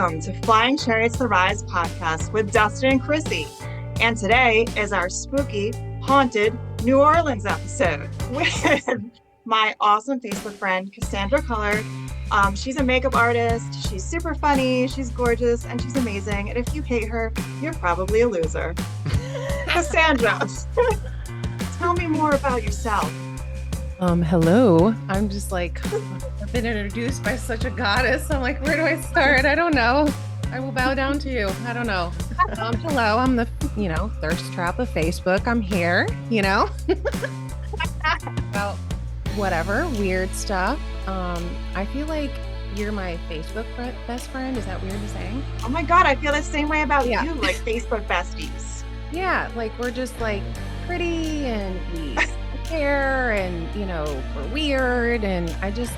Welcome to Flying Chariots the Rise podcast with Dustin and Chrissy. And today is our spooky, haunted New Orleans episode with my awesome Facebook friend, Cassandra Color. She's a makeup artist. She's super funny. She's gorgeous and she's amazing. And if you hate her, you're probably a loser. Cassandra, tell me more about yourself. Hello. I'm just like, I've been introduced by such a goddess. I'm like, where do I start? I don't know. I will bow down to you. I don't know. Hello. I'm the, thirst trap of Facebook. I'm here, about whatever weird stuff. I feel like you're my Facebook best friend. Is that weird to say? Oh my God, I feel the same way about you, like Facebook besties. Yeah, like we're just like pretty and we care and we're weird and I love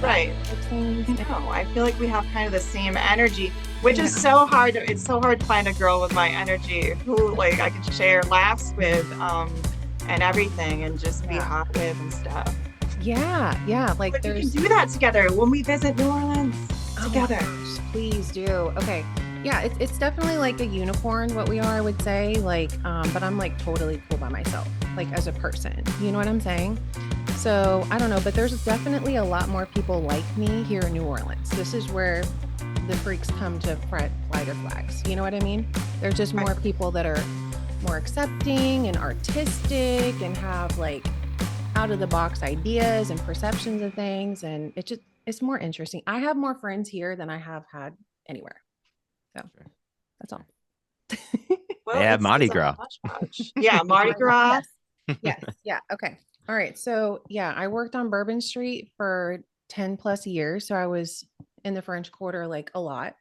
that. Right. I feel like we have kind of the same energy, which is so hard. It's so hard to find a girl with my energy who like I can share laughs with and everything and just be hot with and stuff. Yeah. Like we can do that together when we visit New Orleans together. Gosh, please do. Okay. Yeah, it's definitely like a unicorn, what we are, I would say, like, but I'm like totally cool by myself, like as a person, you know what I'm saying? So I don't know, but there's definitely a lot more people like me here in New Orleans. This is where the freaks come to fly their flags. You know what I mean? There's just more people that are more accepting and artistic and have like out of the box ideas and perceptions of things. And it's more interesting. I have more friends here than I have had anywhere. So that's all. Well, they have Mardi Gras. Yeah, Mardi Gras. Yes. Yeah. Okay. All right. So I worked on Bourbon Street for 10 plus years. So I was in the French Quarter like a lot.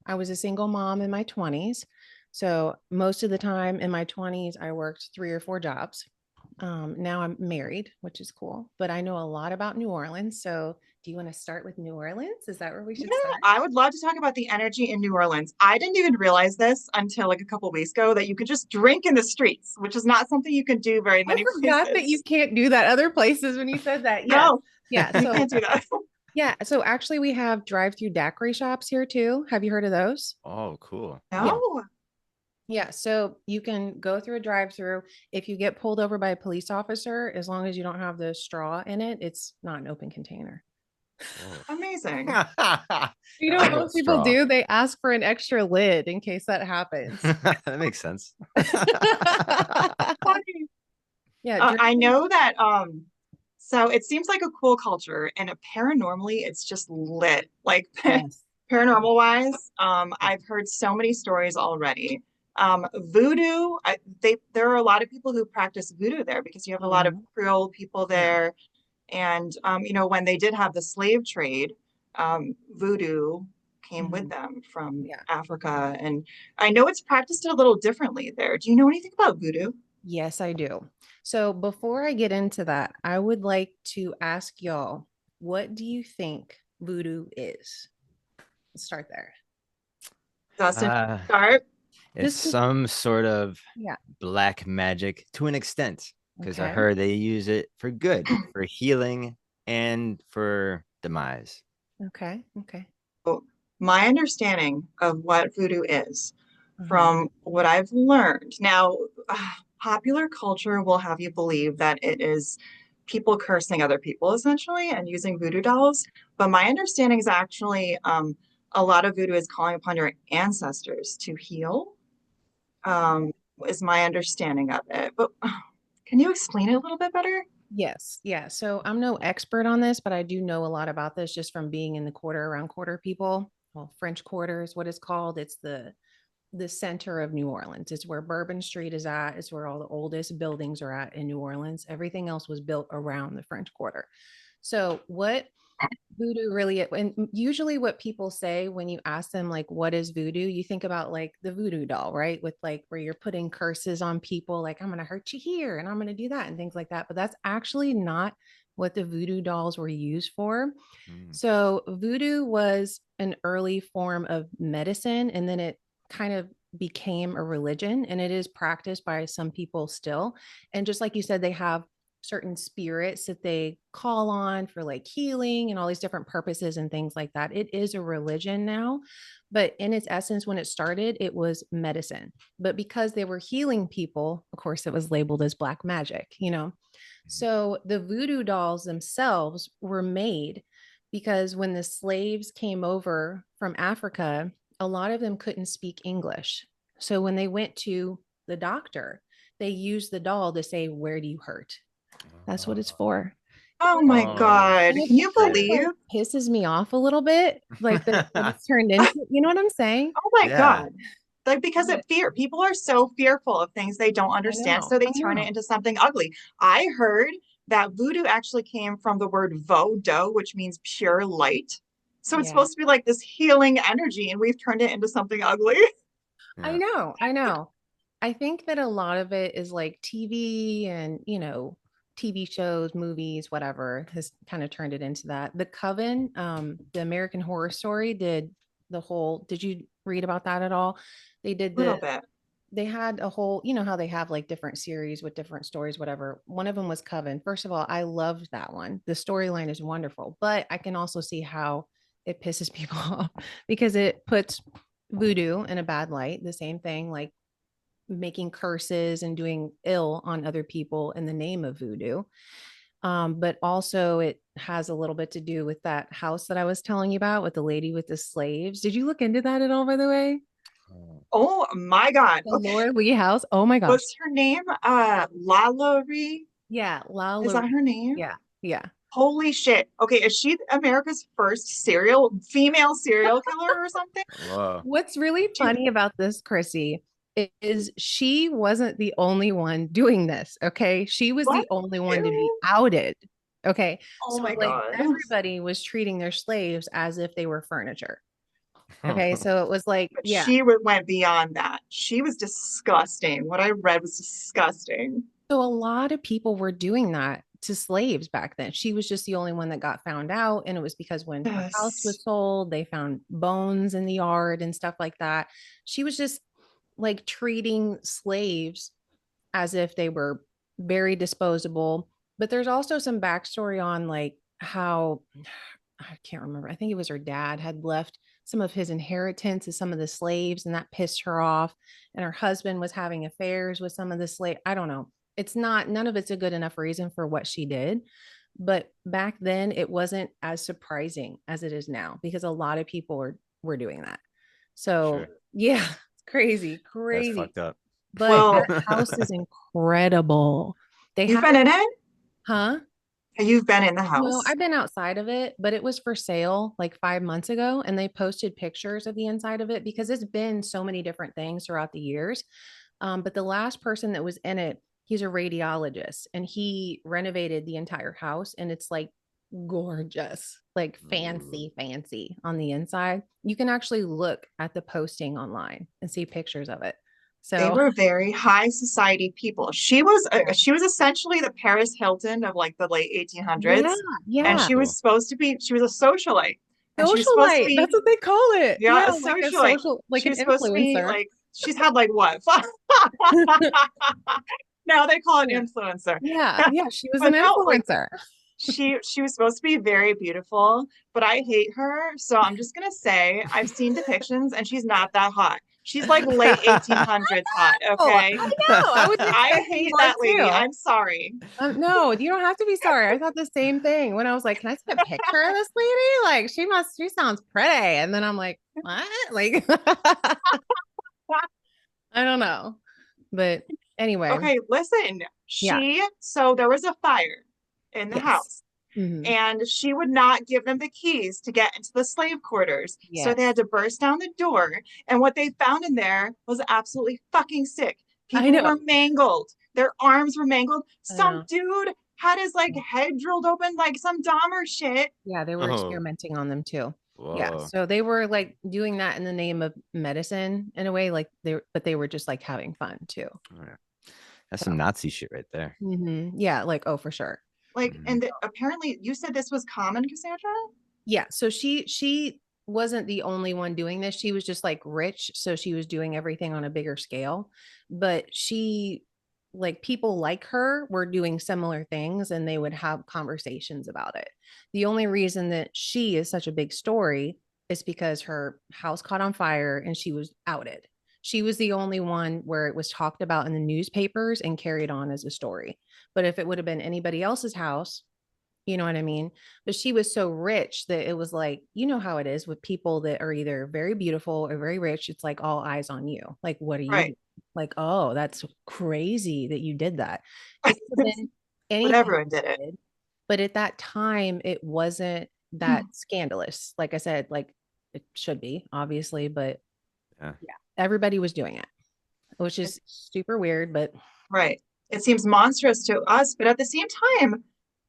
I was a single mom in my 20s. So most of the time in my 20s, I worked 3 or 4 jobs. Now I'm married, which is cool, but I know a lot about New Orleans. So do you want to start with New Orleans? Is that where we should start? I would love to talk about the energy in New Orleans. I didn't even realize this until like a couple of weeks ago that you could just drink in the streets, which is not something you can do very many places. I forgot that you can't do that other places when you said that. Yeah. No, yeah. So, you can't do that. Yeah. So actually we have drive-through daiquiri shops here too. Have you heard of those? Oh, cool. No. Yeah, so you can go through a drive-through. If you get pulled over by a police officer, as long as you don't have the straw in it, it's not an open container. Amazing. You know what most people do? They ask for an extra lid in case that happens. That makes sense. Yeah, I know that. So it seems like a cool culture, and paranormally, it's just lit. Like paranormal wise, I've heard so many stories already. Voodoo, there are a lot of people who practice voodoo there because you have a lot of Creole people there. And, when they did have the slave trade, voodoo came with them from Africa. And I know it's practiced a little differently there. Do you know anything about voodoo? Yes, I do. So before I get into that, I would like to ask y'all, what do you think voodoo is? Let's start there. Dustin, start. It's some sort of black magic to an extent, because I heard they use it for good, for healing and for demise. Okay. So my understanding of what voodoo is, from what I've learned, now popular culture will have you believe that it is people cursing other people essentially and using voodoo dolls. But my understanding is actually a lot of voodoo is calling upon your ancestors to heal. Is my understanding of it. But can you explain it a little bit better? Yes. Yeah. So I'm no expert on this, but I do know a lot about this just from being in the around Quarter people. Well, French Quarter is what it's called. It's the center of New Orleans. It's where Bourbon Street is at. It's where all the oldest buildings are at in New Orleans. Everything else was built around the French Quarter. So what voodoo really, and usually what people say when you ask them like what is voodoo, you think about like the voodoo doll, right? With like where you're putting curses on people, like I'm going to hurt you here and I'm going to do that and things like that. But that's actually not what the voodoo dolls were used for. So voodoo was an early form of medicine, and then it kind of became a religion, and it is practiced by some people still. And just like you said, they have certain spirits that they call on for like healing and all these different purposes and things like that. It is a religion now, but in its essence, when it started, it was medicine. But because they were healing people, of course, it was labeled as black magic, you know? So the voodoo dolls themselves were made because when the slaves came over from Africa, a lot of them couldn't speak English. So when they went to the doctor, they used the doll to say, "Where do you hurt?" That's what it's for. Oh my Oh, God. And it Can you kind of believe? like pisses me off a little bit, like that it's turned into, you know what I'm saying? Oh my yeah. God. Like because of But fear. People are so fearful of things they don't understand, so they I turn it know. into something ugly. I heard that voodoo actually came from the word vo-do, which means pure light. So it's Yeah. supposed to be like this healing energy, and we've turned it into something ugly. I Yeah. know. I know. I think that a lot of it is like TV and, you know, TV shows, movies, whatever has kind of turned it into that. The Coven, the American Horror Story did you read about that at all? They did A little bit. they had a whole, you know how they have like different series with different stories, whatever. One of them was Coven. First of all, I loved that one. The storyline is wonderful, but I can also see how it pisses people off because it puts voodoo in a bad light. The same thing, like making curses and doing ill on other people in the name of voodoo. But also it has a little bit to do with that house that I was telling you about with the lady with the slaves. Did you look into that at all, by the way? Oh my God. The Okay. Laura Lee house. Oh my gosh. What's her name? LaLaurie? Yeah, Is that her name? Yeah, yeah. Holy shit. Okay, is she America's first female serial killer or something? Whoa. What's really She, funny about this, Chrissy, is she wasn't the only one doing this. Okay. She was what? the only one to be Ew. outed. Okay. Oh So, my like, God. everybody was treating their slaves as if they were furniture. Okay. So it was like, But yeah. she went beyond that. She was disgusting. What I read was disgusting. So a lot of people were doing that to slaves back then. She was just the only one that got found out. And it was because when her house Yes. was sold, they found bones in the yard and stuff like that. She was just like treating slaves as if they were very disposable. But there's also some backstory on like how I can't remember. I think it was her dad had left some of his inheritance to some of the slaves, and that pissed her off. And her husband was having affairs with some of the slave. I don't know. It's not, none of it's a good enough reason for what she did. But back then, it wasn't as surprising as it is now because a lot of people were doing that. So Sure. yeah, it's crazy, That's crazy. fucked up. But Well, that house is incredible. They you've have been it, in it? huh? You've been in the No, house? I've been outside of it, but it was for sale like 5 months ago, and they posted pictures of the inside of it because it's been so many different things throughout the years. But the last person that was in it, he's a radiologist, and he renovated the entire house, and it's like gorgeous, like Ooh. fancy on the inside. You can actually look at the posting online and see pictures of it. They So were very high society people. She was essentially the Paris Hilton of like the late yeah, 1800s, and Oh, yeah. cool. she was a socialite, and she was supposed to Socialite. be That's what they call it. yeah, Yeah, a like a socialite. social, like She an was supposed to be influencer. like she's had like what? Now they call it Yeah. influencer. Yeah, she was an But no, like influencer. she was supposed to be very beautiful, but I hate her. So I'm just gonna say I've seen depictions and she's not that hot. She's like late 1800s hot, Oh, I okay? know. I was I expecting hate more that lady. too. I'm sorry. No, you don't have to be sorry. I thought the same thing when I was like, "Can I see a picture of this lady? Like, she sounds pretty." And then I'm like, "What?" Like, I don't know. But anyway, Okay, listen. yeah, So there was a fire in the yes, house, mhm, and she would not give them the keys to get into the slave quarters. So they yes. had to burst down the door. And what they found in there was absolutely fucking sick. I People know, were mangled, their arms were mangled. I Some know. dude had his like head drilled open like some Dahmer shit. Yeah, they were Oh, experimenting on them too. Yeah, whoa. so they were like doing that in the name of medicine in a way, like but they were just like having fun too. Yeah. That's some So, Nazi shit right there. yeah, like oh, for sure. Like, Mhm. and apparently you said this was common, Cassandra? Yeah, so she wasn't the only one doing this. She was just like rich, so she was doing everything on a bigger scale. But she like people like her were doing similar things and they would have conversations about it. The only reason that she is such a big story is because her house caught on fire and she was outed. She was the only one where it was talked about in the newspapers and carried on as a story. But if it would have been anybody else's house, you know what I mean? But she was so rich that it was like, you know how it is with people that are either very beautiful or very rich. It's like all eyes on you. Like, what are you Right. doing? Like, oh, that's crazy that you did that. It could have been But anything everyone did it. did, but at that time, it wasn't that scandalous. Like I said, like it should be, obviously, but yeah, everybody was doing it, which is super weird, but right. It seems monstrous to us, but at the same time,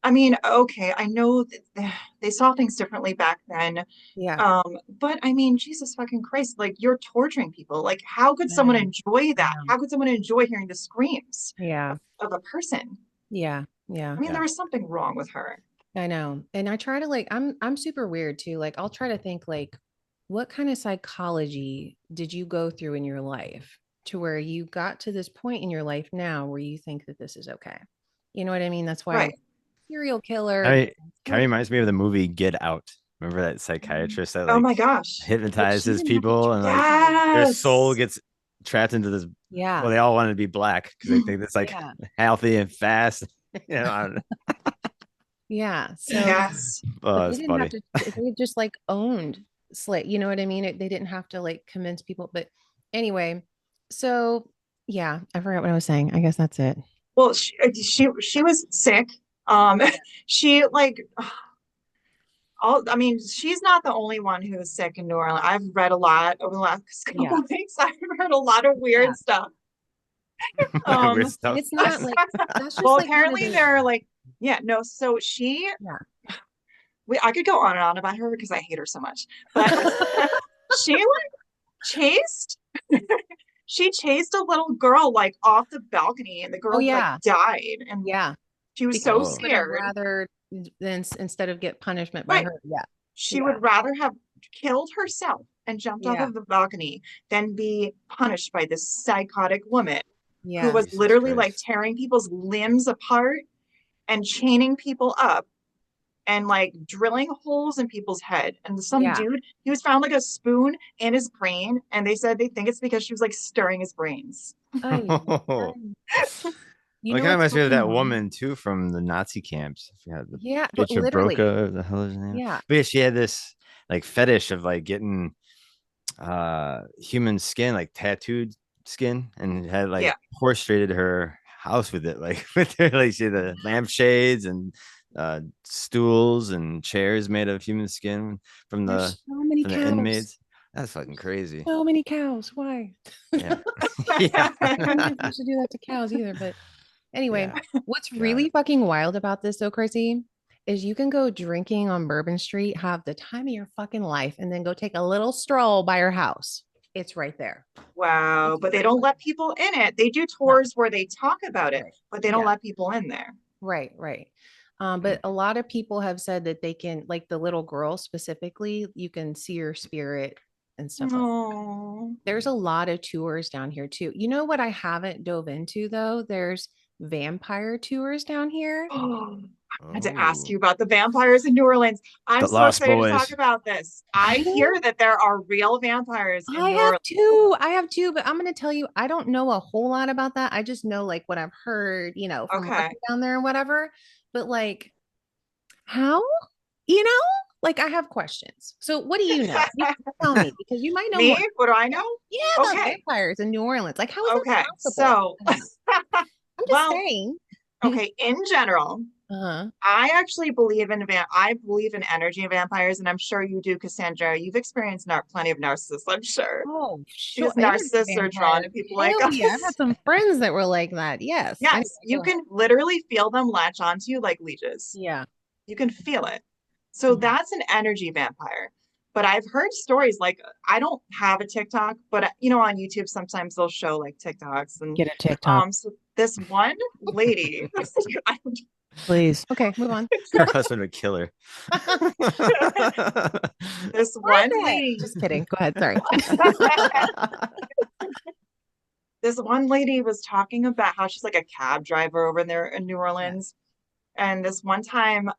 I mean, okay, I know that they saw things differently back then. yeah. But I mean, Jesus fucking Christ, like you're torturing people. Like, how could someone enjoy that? How could someone enjoy hearing the screams of a person? Yeah. Yeah. I mean, there was something wrong with her. I know. And I try to like I'm super weird too. Like I'll try to think like what kind of psychology did you go through in your life to where you got to this point in your life now where you think that this is okay? You know what I mean? That's why Right. serial killer. Kind of reminds me of the movie Get Out. Remember that psychiatrist that Oh like my gosh. hypnotizes people and like their soul Yes. gets trapped into this. Yeah. Well, they all want to be black because they think it's like healthy and fast. You know, I don't know. Yeah. So Yes. Oh, they it's didn't funny. have to, they just like owned slate. You know what I mean? They didn't have to like convince people. But anyway, so yeah, I forgot what I was saying. I guess that's it. Well, she was sick. She like all. I mean, she's not the only one who is sick in New Orleans. I've read a lot over the last couple of weeks. I've heard a lot of weird stuff. Weird stuff. It's not like that's just well, like apparently there are like no. So she I could go on and on about her because I hate her so much. But she like chased she chased a little girl like off the balcony and the girl like died and she was so scared. Rather than instead of get punishment by her. Yeah. She would rather have killed herself and jumped off of the balcony than be punished by this psychotic woman who was literally like tearing people's limbs apart and chaining people up and like drilling holes in people's head. And some dude, he was found like a spoon in his brain, and they said they think it's because she was like stirring his brains. Oh. Well, it kind of reminds me of that woman too from the Nazi camps. But literally, Broca, the hell is her name? Yeah. But yeah, she had this like fetish of like getting human skin, like tattooed skin, and had like orchestrated her house with it, like with her, like she had the lampshades and stools and chairs made of human skin from the inmates. That's fucking crazy. So many cows. Why? Yeah. I don't think we should do that to cows either. But anyway, what's really fucking wild about this though, Chrissy, is you can go drinking on Bourbon Street, have the time of your fucking life, and then go take a little stroll by your house. It's right there. Wow. But they don't let people in it. They do tours where they talk about it, but they don't let people in there. Right. But a lot of people have said that they can, like the little girl specifically, you can see her spirit and stuff like that. There's a lot of tours down here too. You know what I haven't dove into though? There's vampire tours down here. I had to ask you about the vampires in New Orleans. I'm so excited to talk about this. I hear that there are real vampires in New Orleans. I have two, but I'm going to tell you, I don't know a whole lot about that. I just know like what I've heard, you know, from working down there and whatever. But like, how? You know, like I have questions. So what do you know? You tell me because you might know me. More. What do I know? Yeah, vampires in New Orleans. Like how is that possible? So I'm just saying. Okay, in general, I actually believe in energy vampires, and I'm sure you do, Cassandra. You've experienced plenty of narcissists, I'm sure. Oh, sure. Because narcissists are drawn to people like us. Yeah, I've had some friends that were like that. Yes. Yes, you can literally feel them latch onto you like leeches. Yeah. You can feel it. So that's an energy vampire. But I've heard stories like I don't have a TikTok, but you know, on YouTube sometimes they'll show like TikToks and get a TikTok. So this one lady, please. Okay, move on. Her husband would kill her. This one lady. Just kidding. Go ahead. Sorry. this one lady was talking about how she's like a cab driver over there in New Orleans. And this one time,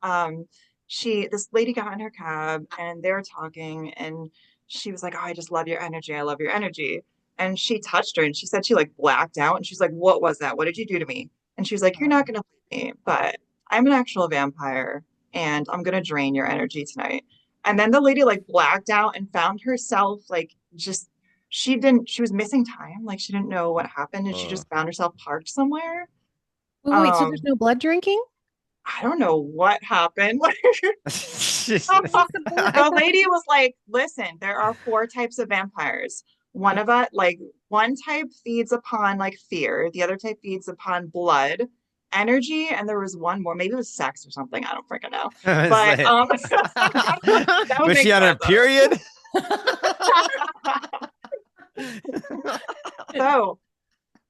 this lady got in her cab and they were talking, and she was like, "Oh, I just love your energy. I love your energy." And she touched her and she said she like blacked out, and she's like, "What was that? What did you do to me?" And she was like, "You're not gonna believe me, but I'm an actual vampire and I'm gonna drain your energy tonight." And then the lady like blacked out and found herself like just she was missing time, like she didn't know what happened, and she Oh. just found herself parked somewhere. Wait, so there's no blood drinking? I don't know what happened. The lady was like, "Listen, there are 4 types of vampires. One of us, like one type feeds upon like fear, the other type feeds upon blood, energy, and there was one more. Maybe it was sex or something. I don't freaking know. But that would was make she on her sense. period? So,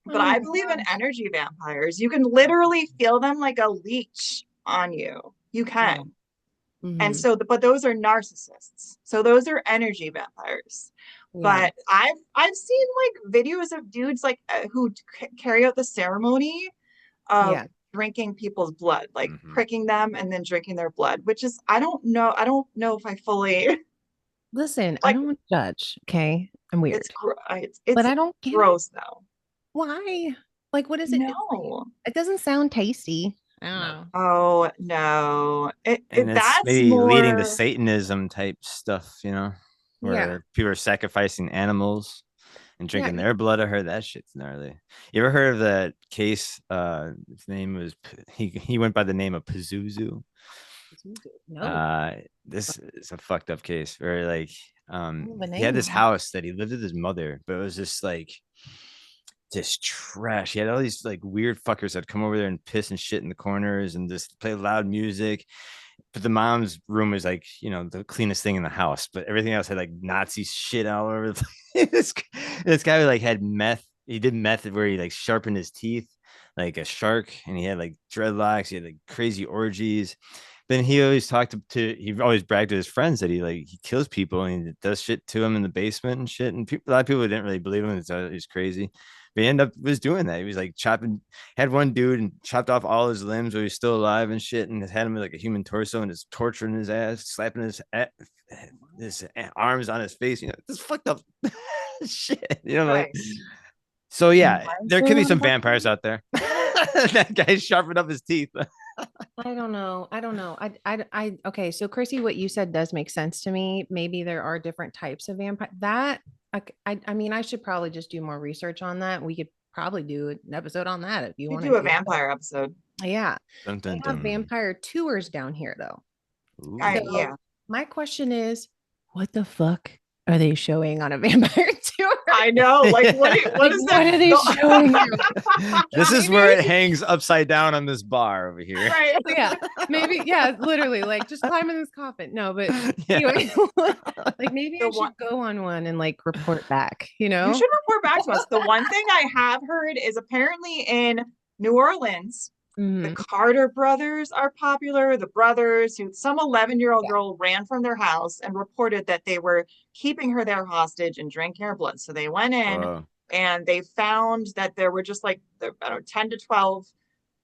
but I believe in energy vampires. You can literally feel them like a leech on you. You can. And so, but those are narcissists. So those are energy vampires. But I've seen like videos of dudes like who carry out the ceremony of drinking people's blood, like pricking them and then drinking their blood, which is I don't know if I fully listen. like, I don't want to judge. Okay, I'm weird. It's but I don't get gross though. Why? Like, what is it? No, it doesn't sound tasty. I don't know. Oh no, and it's that's maybe more leading to Satanism type stuff, you know, where people are sacrificing animals and drinking their blood. I heard that shit's gnarly. You ever heard of that case? His name was he went by the name of Pazuzu. No. This is a fucked up case where like he had this house that he lived with his mother, but it was just like just trash. He had all these like weird fuckers that come over there and piss and shit in the corners and just play loud music. But the mom's room was like, you know, the cleanest thing in the house, but everything else had like Nazi shit all over the place. this guy like had meth. He did meth where he like sharpened his teeth like a shark, and he had like dreadlocks. He had like crazy orgies. Then he always talked he always bragged to his friends that he kills people and he does shit to them in the basement and shit. And a lot of people didn't really believe him. He's crazy. But he ended up was doing that. He was like had one dude and chopped off all his limbs while he was still alive and shit, and had him with like a human torso and just torturing his ass, slapping his arms on his face. You know, this fucked up shit. You know, like so. Yeah, there could be some vampires out there. That guy sharpened up his teeth. I don't know. Okay. So Chrissy, what you said does make sense to me. Maybe there are different types of vampire I mean, I should probably just do more research on that. We could probably do an episode on that if you want to do a vampire episode. Yeah. We have vampire tours down here though. So my question is, what the fuck are they showing on a vampire tour? I know, like what is that? What are they showing? This is where it hangs upside down on this bar over here. Right. Yeah. Maybe. Yeah. Literally, like just climb in this coffin. No, but anyway, like maybe I should go on one and like report back. You know, you should report back to us. The one thing I have heard is apparently in New Orleans, the Carter brothers are popular. The brothers who some 11-year-old girl ran from their house and reported that they were keeping her there hostage and drinking her blood. So they went in and they found that there were just like, I don't know, 10 to 12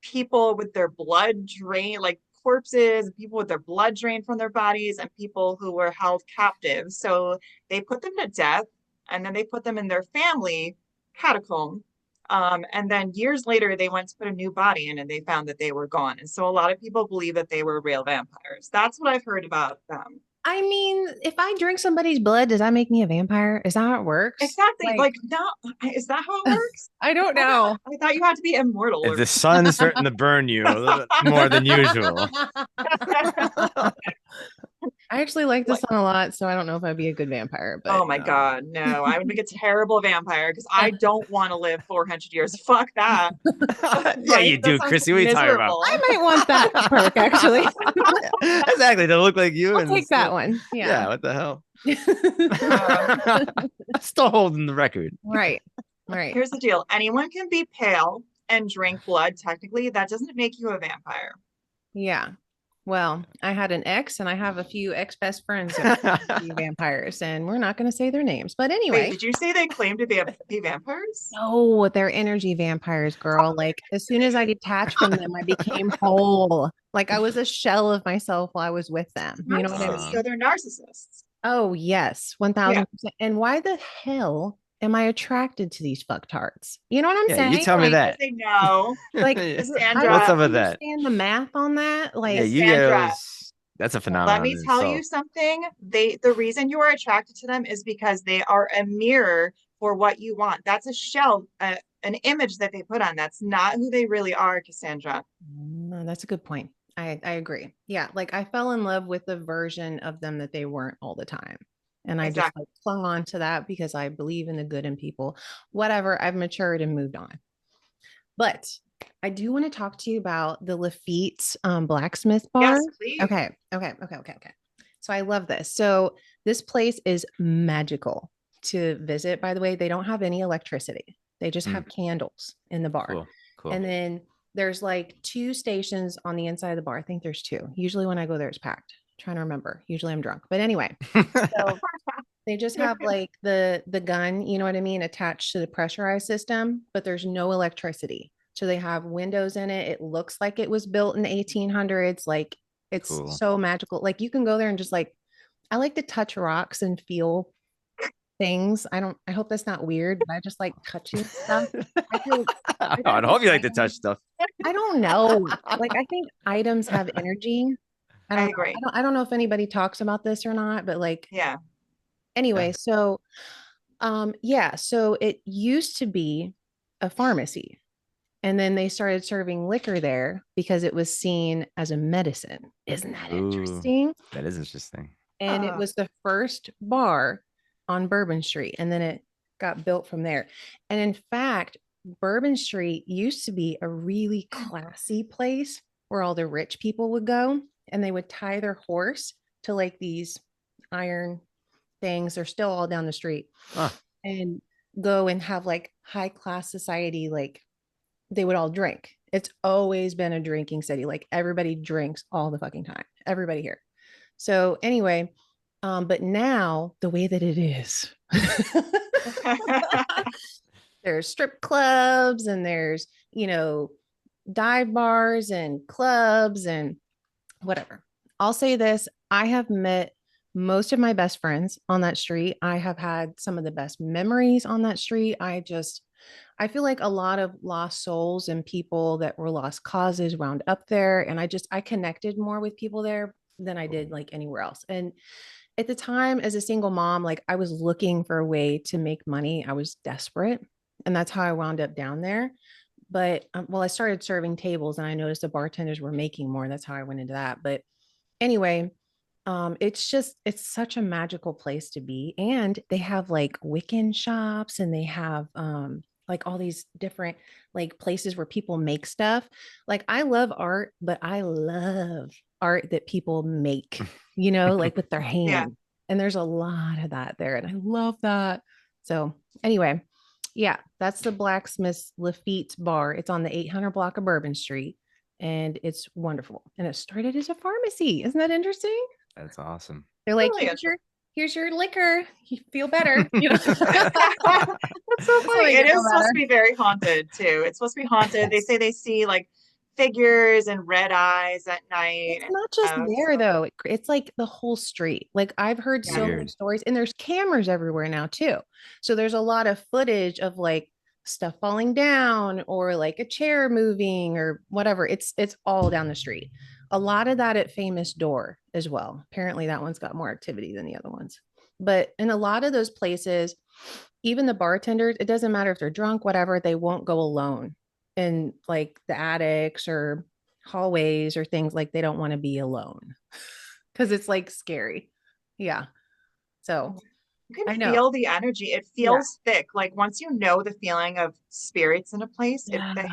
people with their blood drained, like corpses, people with their blood drained from their bodies, and people who were held captive. So they put them to death, and then they put them in their family catacomb. And then years later, they went to put a new body in and they found that they were gone. And so a lot of people believe that they were real vampires. That's what I've heard about them. I mean, if I drink somebody's blood, does that make me a vampire? Is that how it works? Exactly. Like no, is that how it works? I don't know. I thought you had to be immortal. If the sun's starting to burn you a little bit more than usual. I actually like the sun a lot, so I don't know if I'd be a good vampire. But oh my God, no, I would make a terrible vampire because I don't want to live 400 years. Fuck that. Yeah, you do, Chrissy. What are you talking about? I might want that perk, actually. Exactly. To look like you. I'll take that one. Yeah. What the hell? Still holding the record. Right. Here's the deal. Anyone can be pale and drink blood. Technically, that doesn't make you a vampire. Yeah. Well, I had an ex and I have a few ex best friends that claim to be vampires, and we're not going to say their names. But Wait, anyway, did you say they claim to be vampires? no, they're energy vampires, girl. Like as soon as I detached from them, I became whole. Like I was a shell of myself while I was with them. You know what I Narcissists. mean? So they're narcissists. Oh, yes, Yeah. 1000%. And why the hell am I attracted to these fucktards? You know what I'm Yeah, you saying? tell me Because that. they know. Like, I What's don't Cassandra, up with that? understand the math on that. Yeah, Like, you Cassandra, guys, that's a let phenomenon me in tell you itself. something. The reason you are attracted to them is because they are a mirror for what you want. That's a shell, an image that they put on. That's not who they really are, Cassandra. that's a good point. I agree. Yeah, like I fell in love with the version of them that they weren't all the time. And I just Exactly. like clung on to that because I believe in the good in people. Whatever, I've matured and moved on. But I do want to talk to you about the Lafitte blacksmith bar. Yes, please. Okay. So I love this. So this place is magical to visit. By the way, they don't have any electricity. They just have candles in the bar. Cool. Cool. And then there's like two stations on the inside of the bar. I think there's two. Usually when I go there, it's packed. I'm trying to remember. Usually I'm drunk. But anyway, so they just have like the gun, you know what I mean, attached to the pressurized system, but there's no electricity. So they have windows in it. It looks like it was built in the 1800s. Like it's Cool. so magical. Like you can go there and just like I like to touch rocks and feel things. I hope that's not weird, but I just like touching stuff. I feel I hope you like to touch stuff. I don't know. Like I think items have energy. I I don't know. agree. I don't know if anybody talks about this or not, but like Yeah. anyway, Yeah. so yeah, so it used to be a pharmacy. And then they started serving liquor there because it was seen as a medicine. Isn't that Ooh, interesting? that is interesting. And it was the first bar on Bourbon Street. And then it got built from there. And in fact, Bourbon Street used to be a really classy place where all the rich people would go and they would tie their horse to like these iron things. They're still all down the street Huh. and go and have like high class society, like they would all drink. It's always been a drinking city. Like everybody drinks all the fucking time. Everybody here. So anyway, but now the way that it is, there's strip clubs and there's, you know, dive bars and clubs and whatever. I'll say this, I have met most of my best friends on that street. I have had some of the best memories on that street. I feel like a lot of lost souls and people that were lost causes wound up there. And I connected more with people there than I did like anywhere else. And at the time, as a single mom, like I was looking for a way to make money. I was desperate. And that's how I wound up down there. But well, I started serving tables and I noticed the bartenders were making more. That's how I went into that. But anyway, it's such a magical place to be. And they have like Wiccan shops and they have like all these different like places where people make stuff. Like I love art, but I love art that people make, you know, like with their Yeah. hand. And there's a lot of that there. And I love that. So anyway, yeah, that's the Blacksmith Lafitte bar. It's on the 800 block of Bourbon Street. And it's wonderful. And it started as a pharmacy. Isn't that interesting? That's awesome. They're like, Brilliant. here's your liquor. You feel better. You know? That's so funny. It is supposed to be very haunted too. It's supposed to be haunted. They say they see like figures and red eyes at night. It's not just there though. It's like the whole street. Like I've heard so many stories, and there's cameras everywhere now too. So there's a lot of footage of like stuff falling down or like a chair moving or whatever. It's all down the street. A lot of that at Famous Door as well. Apparently that one's got more activity than the other ones. But in a lot of those places, even the bartenders, it doesn't matter if they're drunk, whatever, they won't go alone in like the attics or hallways or things. Like they don't want to be alone because it's like scary. Yeah. So you I can know. feel the energy. It feels thick. Like once you know the feeling of spirits in a place, the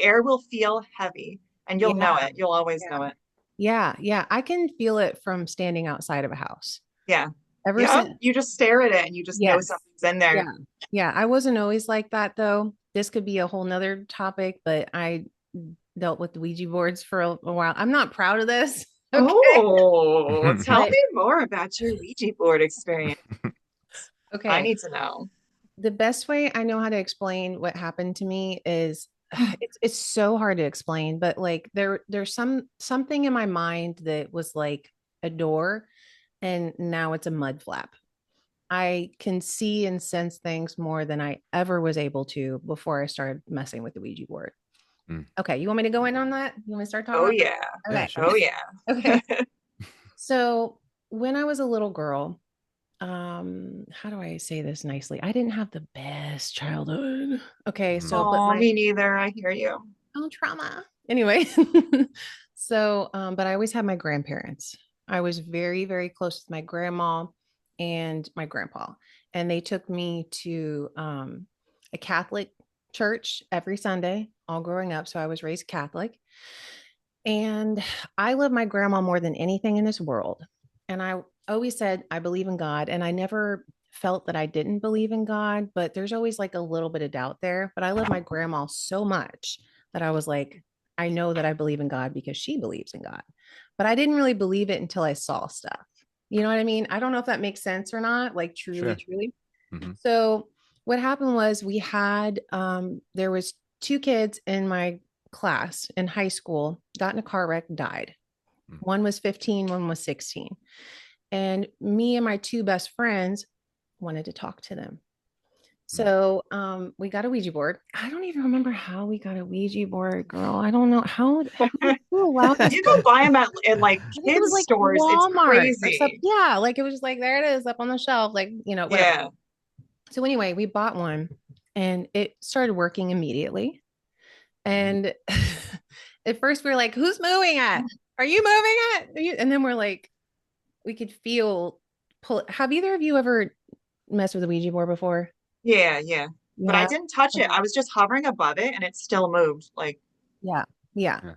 air will feel heavy and you'll know it. You'll always know it. Yeah. I can feel it from standing outside of a house. Yeah. Ever since You just stare at it and you just know something's in there. Yeah. I wasn't always like that though. This could be a whole nother topic, but dealt with the Ouija boards for a while. I'm not proud of this. Okay. Oh, tell me more about your Ouija board experience. I Okay. need to know. The best way I know how to explain what happened to me is it's so hard to explain, but like there's something in my mind that was like a door and now it's a mud flap. I can see and sense things more than I ever was able to before I started messing with the Ouija board. Mm. Okay, you want me to go in on that? You want me to start talking Oh about yeah. that? Yeah, Okay. sure. Oh yeah. Okay. So when I was a little girl, how do I say this nicely? I didn't have the best childhood. Okay, so but Oh, my me neither. I hear you. oh trauma. Anyway, so but I always had my grandparents. I was very, very close with my grandma and my grandpa. And they took me to a Catholic church every Sunday, all growing up. So I was raised Catholic. And I love my grandma more than anything in this world. And I always said, I believe in God. And I never felt that I didn't believe in God, but there's always like a little bit of doubt there. But I love my grandma so much that I was like, I know that I believe in God because she believes in God. But I didn't really believe it until I saw stuff. You know what I mean? I don't know if that makes sense or not, like truly, Sure. truly. Mm-hmm. So what happened was we had there was two kids in my class in high school got in a car wreck, died. One was 15, one was 16. And me and my two best friends wanted to talk to them. So we got a Ouija board. I don't even remember how we got a Ouija board, girl. I don't know how who allowed us You to. go buy them at like I think it was kids like stores. It's Walmart or something. crazy. Yeah, like it was just like there it is up on the shelf, like whatever. Yeah. So anyway, we bought one and it started working immediately. And at first we were like, who's moving it? Are you moving it? And then we're like, we could feel pull. Have either of you ever messed with a Ouija board before? Yeah, yeah. But I Yeah. didn't touch it. Okay. I was just hovering above it and it still moved. Like, Yeah. Yeah. Yeah.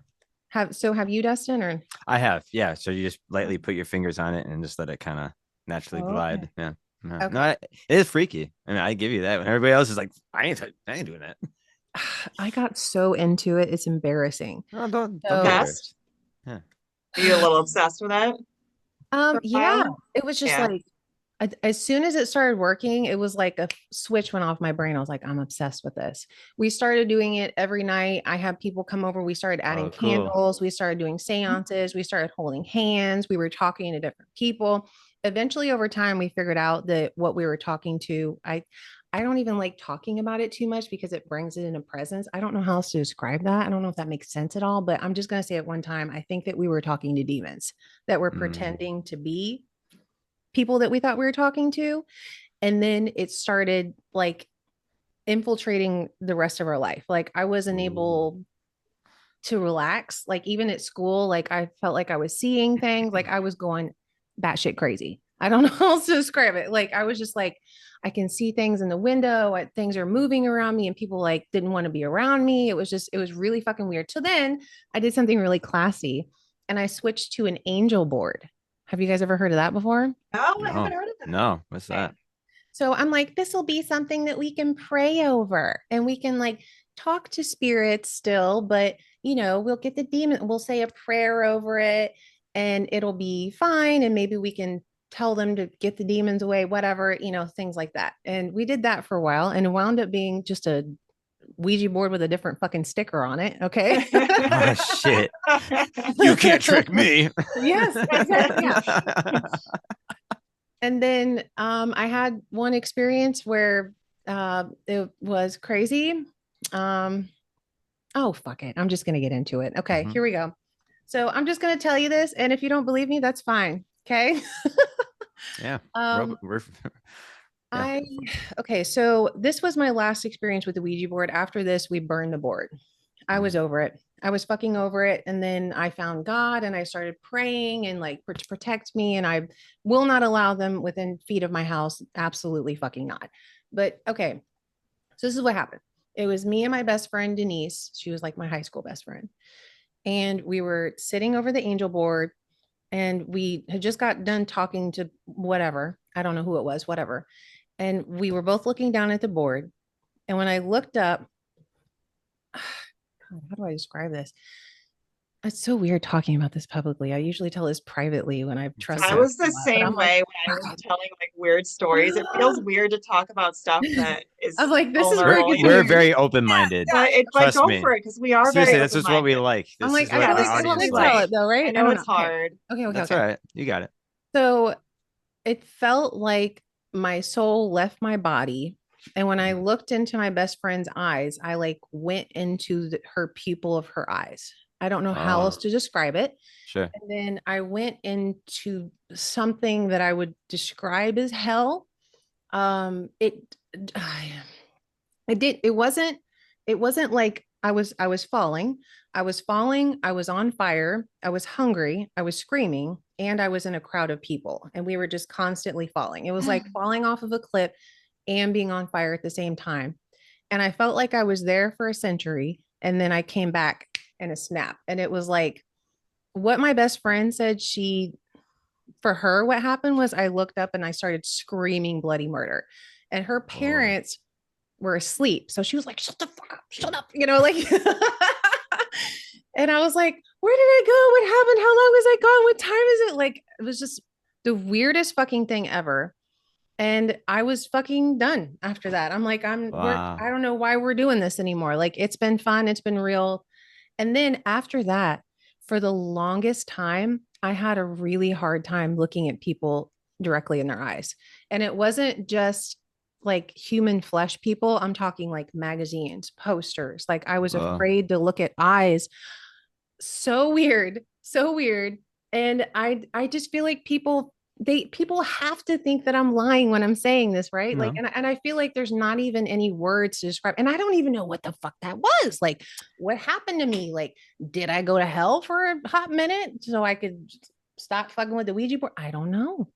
Have you, Dustin, or I have, yeah. So you just lightly put your fingers on it and just let it kind of naturally oh, okay. glide. Yeah. No, Okay. no, it is freaky. I mean, I give you that. When everybody else is like, I ain't doing that. I got so into it, it's embarrassing. No, don't be So embarrassed. obsessed. Yeah. Are you a little obsessed with that for a yeah, while? it was just Yeah. like as soon as it started working, it was like a switch went off my brain. I was like, I'm obsessed with this. We started doing it every night. I had people come over. We started adding Oh, cool. candles. We started doing seances. We started holding hands. We were talking to different people. Eventually, over time, we figured out that what we were talking to, I don't even like talking about it too much because it brings it into presence. I don't know how else to describe that. I don't know if that makes sense at all, but I'm just going to say it one time. I think that we were talking to demons that were Mm. pretending to be people that we thought we were talking to. And then it started like infiltrating the rest of our life. Like I wasn't Ooh. able to relax. Like even at school, like I felt like I was seeing things, like I was going batshit crazy. I don't know how else to describe it. Like I was just like, I can see things in the window, things are moving around me, and people like didn't want to be around me. It was really fucking weird. So then I did something really classy and I switched to an angel board. Have you guys ever heard of that before? Oh, I haven't No, heard of that. no. What's Okay. that? So I'm like, this will be something that we can pray over and we can like talk to spirits still, but we'll get the demon, we'll say a prayer over it and it'll be fine. And maybe we can tell them to get the demons away, whatever, things like that. And we did that for a while and it wound up being just a Ouija board with a different fucking sticker on it. Okay. Oh shit. You can't trick me. Yes, exactly. Yeah. And then I had one experience where it was crazy. Oh, fuck it. I'm just going to get into it. Okay, Mhm. here we go. So I'm just going to tell you this. And if you don't believe me, that's fine. Okay. Yeah. We're yeah. Okay. So this was my last experience with the Ouija board. After this, we burned the board. I was over it. I was fucking over it. And then I found God and I started praying and like to protect me. And I will not allow them within feet of my house. Absolutely fucking not. But okay. So this is what happened. It was me and my best friend, Denise. She was like my high school best friend. And we were sitting over the angel board and we had just got done talking to whatever. I don't know who it was, whatever. And we were both looking down at the board. And when I looked up, how do I describe this? It's so weird talking about this publicly. I usually tell this privately when I trust. I Okay. was the But I'm same like, way when I was telling like weird stories. It feels weird to talk about stuff that I'm is like, this is where it vulnerable, gets you know? We're weird. very open-minded. But Trust go me. for it because we are very Seriously, this is what we open-minded. like. I'm This like, is I what feel our like I want audience to tell likes. it though, right? I know don't it's hard. Okay, okay, That's okay. all right. You got it. So it felt like my soul left my body. And when I looked into my best friend's eyes, I like went into her pupil of her eyes. I don't know how else to describe it. Sure. And then I went into something that I would describe as hell. It wasn't like I was falling. I was falling, I was on fire, I was hungry, I was screaming, and I was in a crowd of people. And we were just constantly falling. It was like falling off of a cliff and being on fire at the same time. And I felt like I was there for a century. And then I came back in a snap. And it was like what my best friend said, for her, what happened was I looked up and I started screaming bloody murder. And her parents were asleep. So she was like, shut the fuck up, shut up, like, and I was like, where did I go? What happened? How long was I gone? What time is it? Like, it was just the weirdest fucking thing ever. And I was fucking done after that. I'm like, I don't know why we're doing this anymore. Like, it's been fun. It's been real. And then after that, for the longest time, I had a really hard time looking at people directly in their eyes. And it wasn't just like human flesh people. I'm talking like magazines, posters. Like I was afraid to look at eyes. So weird, so weird. And I just feel like people have to think that I'm lying when I'm saying this, right? No. Like, and I feel like there's not even any words to describe. And I don't even know what the fuck that was. Like, what happened to me? Like, did I go to hell for a hot minute so I could stop fucking with the Ouija board? I don't know.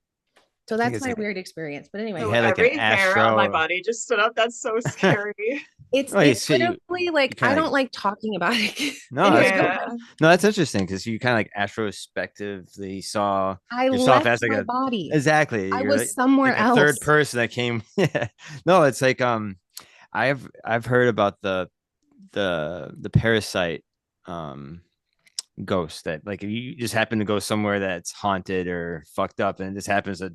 So that's my weird experience. But anyway, you had like every an hair on my astro. body just stood up. That's so scary. It's literally like I don't like talking about it. No, no, that's interesting because you kind of like atrospectively saw yourself as like my body. Exactly. I was somewhere like else. A third person that came. Yeah. No, it's like I've heard about the parasite ghost that like if you just happen to go somewhere that's haunted or fucked up and it just happens to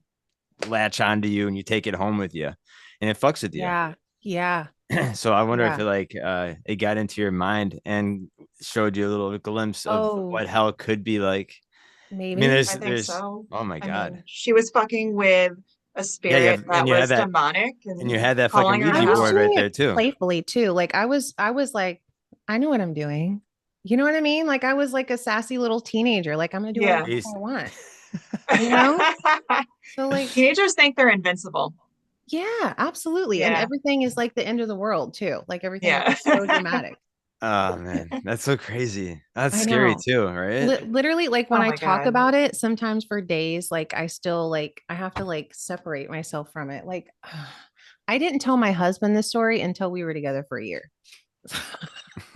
latch onto you and you take it home with you and it fucks with you. Yeah. So I wonder if it like it got into your mind and showed you a little glimpse of what hell could be like. Maybe. I mean, I think so. Oh my God. Mean, she was fucking with a spirit that was demonic, and you had that fucking Ouija board right there too. Playfully too. Like I was like, I know what I'm doing. You know what I mean? Like I was like a sassy little teenager. Like I'm gonna do whatever I want. You know? So like teenagers think they're invincible. Yeah, absolutely. And everything is like the end of the world too. Like everything is so dramatic. Oh man, that's so crazy. That's scary too, right? Literally, like when I talk about it, sometimes for days, like I still like I have to like separate myself from it. Like I didn't tell my husband this story until we were together for a year.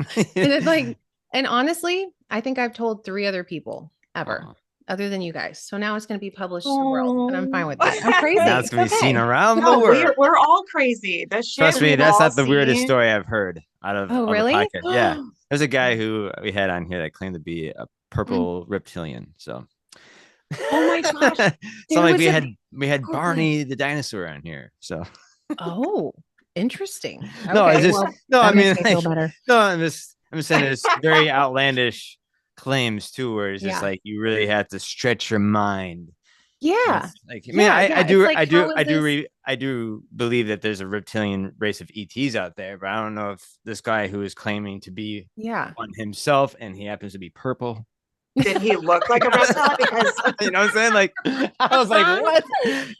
And it's like, and honestly, I think I've told 3 other people ever. Other than you guys. So now it's going to be published to the world and I'm fine with it. I'm crazy. Now it's going to be seen around the world. We're all crazy. Trust me, that's not the weirdest story I've heard out of the podcast. Yeah. There's a guy who we had on here that claimed to be a purple reptilian. So oh my gosh. So like we had Barney the dinosaur on here. So interesting. No, it's just I mean like, no, I'm just saying there's very outlandish claims too, where it's just like you really have to stretch your mind. Yeah. Like I mean, I do believe that there's a reptilian race of ETs out there, but I don't know if this guy who is claiming to be one himself and he happens to be purple. Did he look like a reptile? Because you know what I'm saying? Like I was like, what?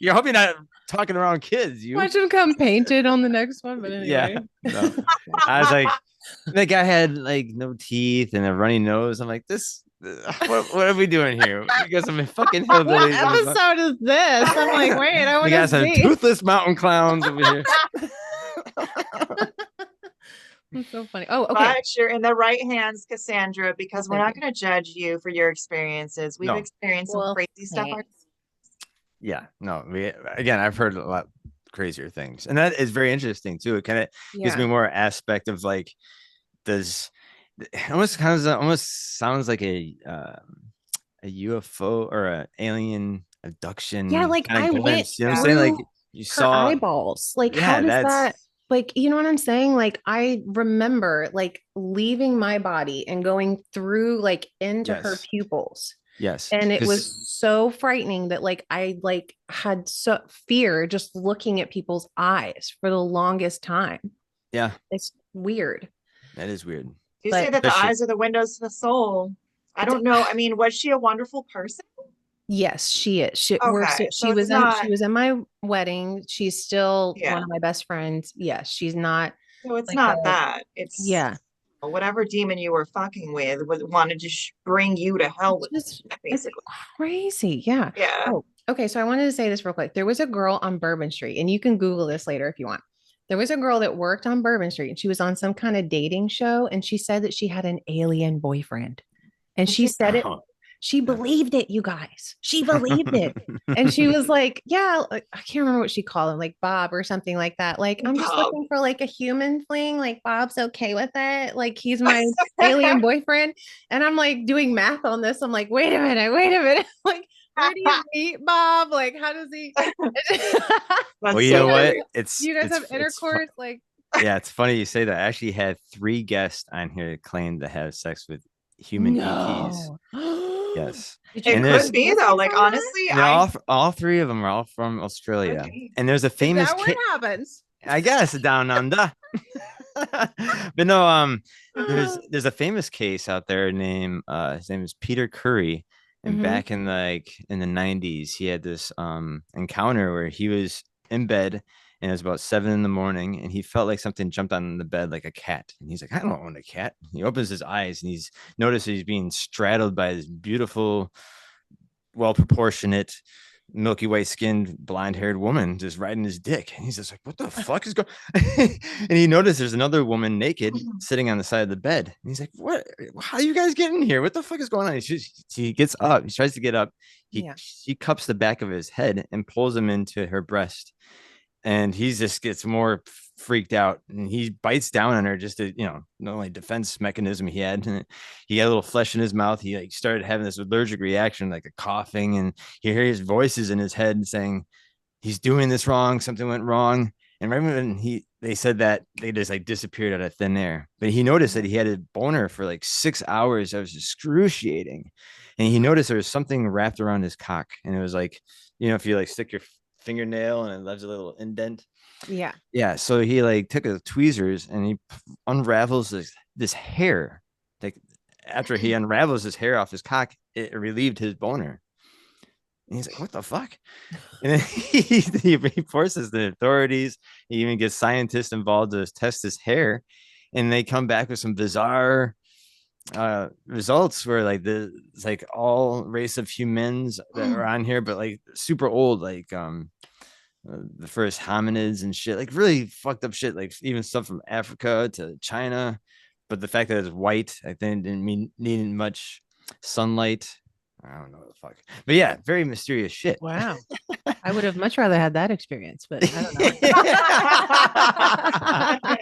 You hope you're not talking around kids. You watch him come painted on the next one, but anyway. Yeah. No. I was like, the guy had like no teeth and a runny nose. I'm like, what are we doing here? You got some fucking hillbillies. What episode is this? I'm like, wait, I want to see. We got some toothless mountain clowns over here. It's so funny. Oh, okay. But you're in the right hands, Cassandra, because we're not going to judge you for your experiences. We've experienced some crazy stuff. Yeah, no, I've heard a lot crazier things, and that is very interesting too. It kind of gives me more aspect of like, does It almost sounds like a UFO or a alien Yeah, abduction like kind I of went glimpse. You know what I'm saying? Like through you her saw, eyeballs. Like, how yeah, does that's that, like, you know what I'm saying? Like, I remember like leaving my body and going through like into her yes, pupils. yes. And it was Because so frightening that like I like had so fear just looking at people's eyes for the longest time. yeah, It's weird. that is weird. You say But that the Especially eyes are the windows to the soul. I d- don't know. I mean, was she a wonderful person? yes, she is. Okay, so it's She not, was in my wedding. She's still one yeah. of my best friends. Yes, she's not So it's like not a that. It's yeah. whatever demon you were fucking with wanted to bring you to hell with, It's basically. crazy. Yeah. Yeah. Oh, okay. So I wanted to say this real quick. There was a girl on Bourbon Street, and you can Google this later if you want. There was a girl that worked on Bourbon Street, and she was on some kind of dating show, and she said that she had an alien boyfriend. And And she she said it, oh, she yeah. believed it, you guys. She believed it. And she was like, yeah, like, I can't remember what she called him, like Bob or something like that. Like, I'm just Bob. looking for like a human fling. Like, Bob's okay with it. Like, he's my alien boyfriend. And I'm like doing math on this. I'm like, wait a minute, wait a minute. Like, where do you meet Bob? Like, how does he? Well, That's you so know what? great. You guys have intercourse? Like, Yeah, it's funny you say that. I actually had 3 guests on here that claimed to have sex with human ETs. no. Yes, Did you It and have there's could any be though. statistics Like on that? honestly, and they're I all 3 of them are all from Australia. okay. And there's a Is famous that where kid, it happens? I guess, down under. But no, there's a famous case out there named his name is Peter Curry, and Mm-hmm. back in in the 90s, he had this encounter where he was in bed and it was about 7 in the morning, and he felt like something jumped on the bed like a cat, and he's like, I don't own a cat. He opens his eyes and he's noticed he's being straddled by this beautiful, well proportionate, milky white skinned, blonde haired woman just riding his dick. And he's just like, what the fuck is going And he noticed there's another woman naked sitting on the side of the bed. And he's like, what? How you guys getting here? What the fuck is going on? He gets up. He tries to get up. Yeah. She cups the back of his head and pulls him into her breast, and he just gets more freaked out, and he bites down on her just to, the only defense mechanism he had. And he had a little flesh in his mouth. He like started having this allergic reaction, like a coughing, and he hear his voices in his head saying he's doing this wrong, something went wrong. And right when they said that, they just like disappeared out of thin air. But he noticed that he had a boner for like 6 hours. That was excruciating. And he noticed there was something wrapped around his cock, and it was like, if you like stick your fingernail and it leaves a little indent. Yeah. Yeah. So he like took a tweezers and he unravels this hair. Like after he unravels his hair off his cock, it relieved his boner. And he's like, what the fuck? And then he forces the authorities. He even gets scientists involved to test his hair. And they come back with some bizarre results where like it's like all race of humans that are on here, but like super old, like the first hominids and shit, like really fucked up shit, like even stuff from Africa to China. But the fact that it's white, I think, didn't mean needing much sunlight. I don't know what the fuck, but yeah, very mysterious shit. Wow. I would have much rather had that experience, but I don't know. I had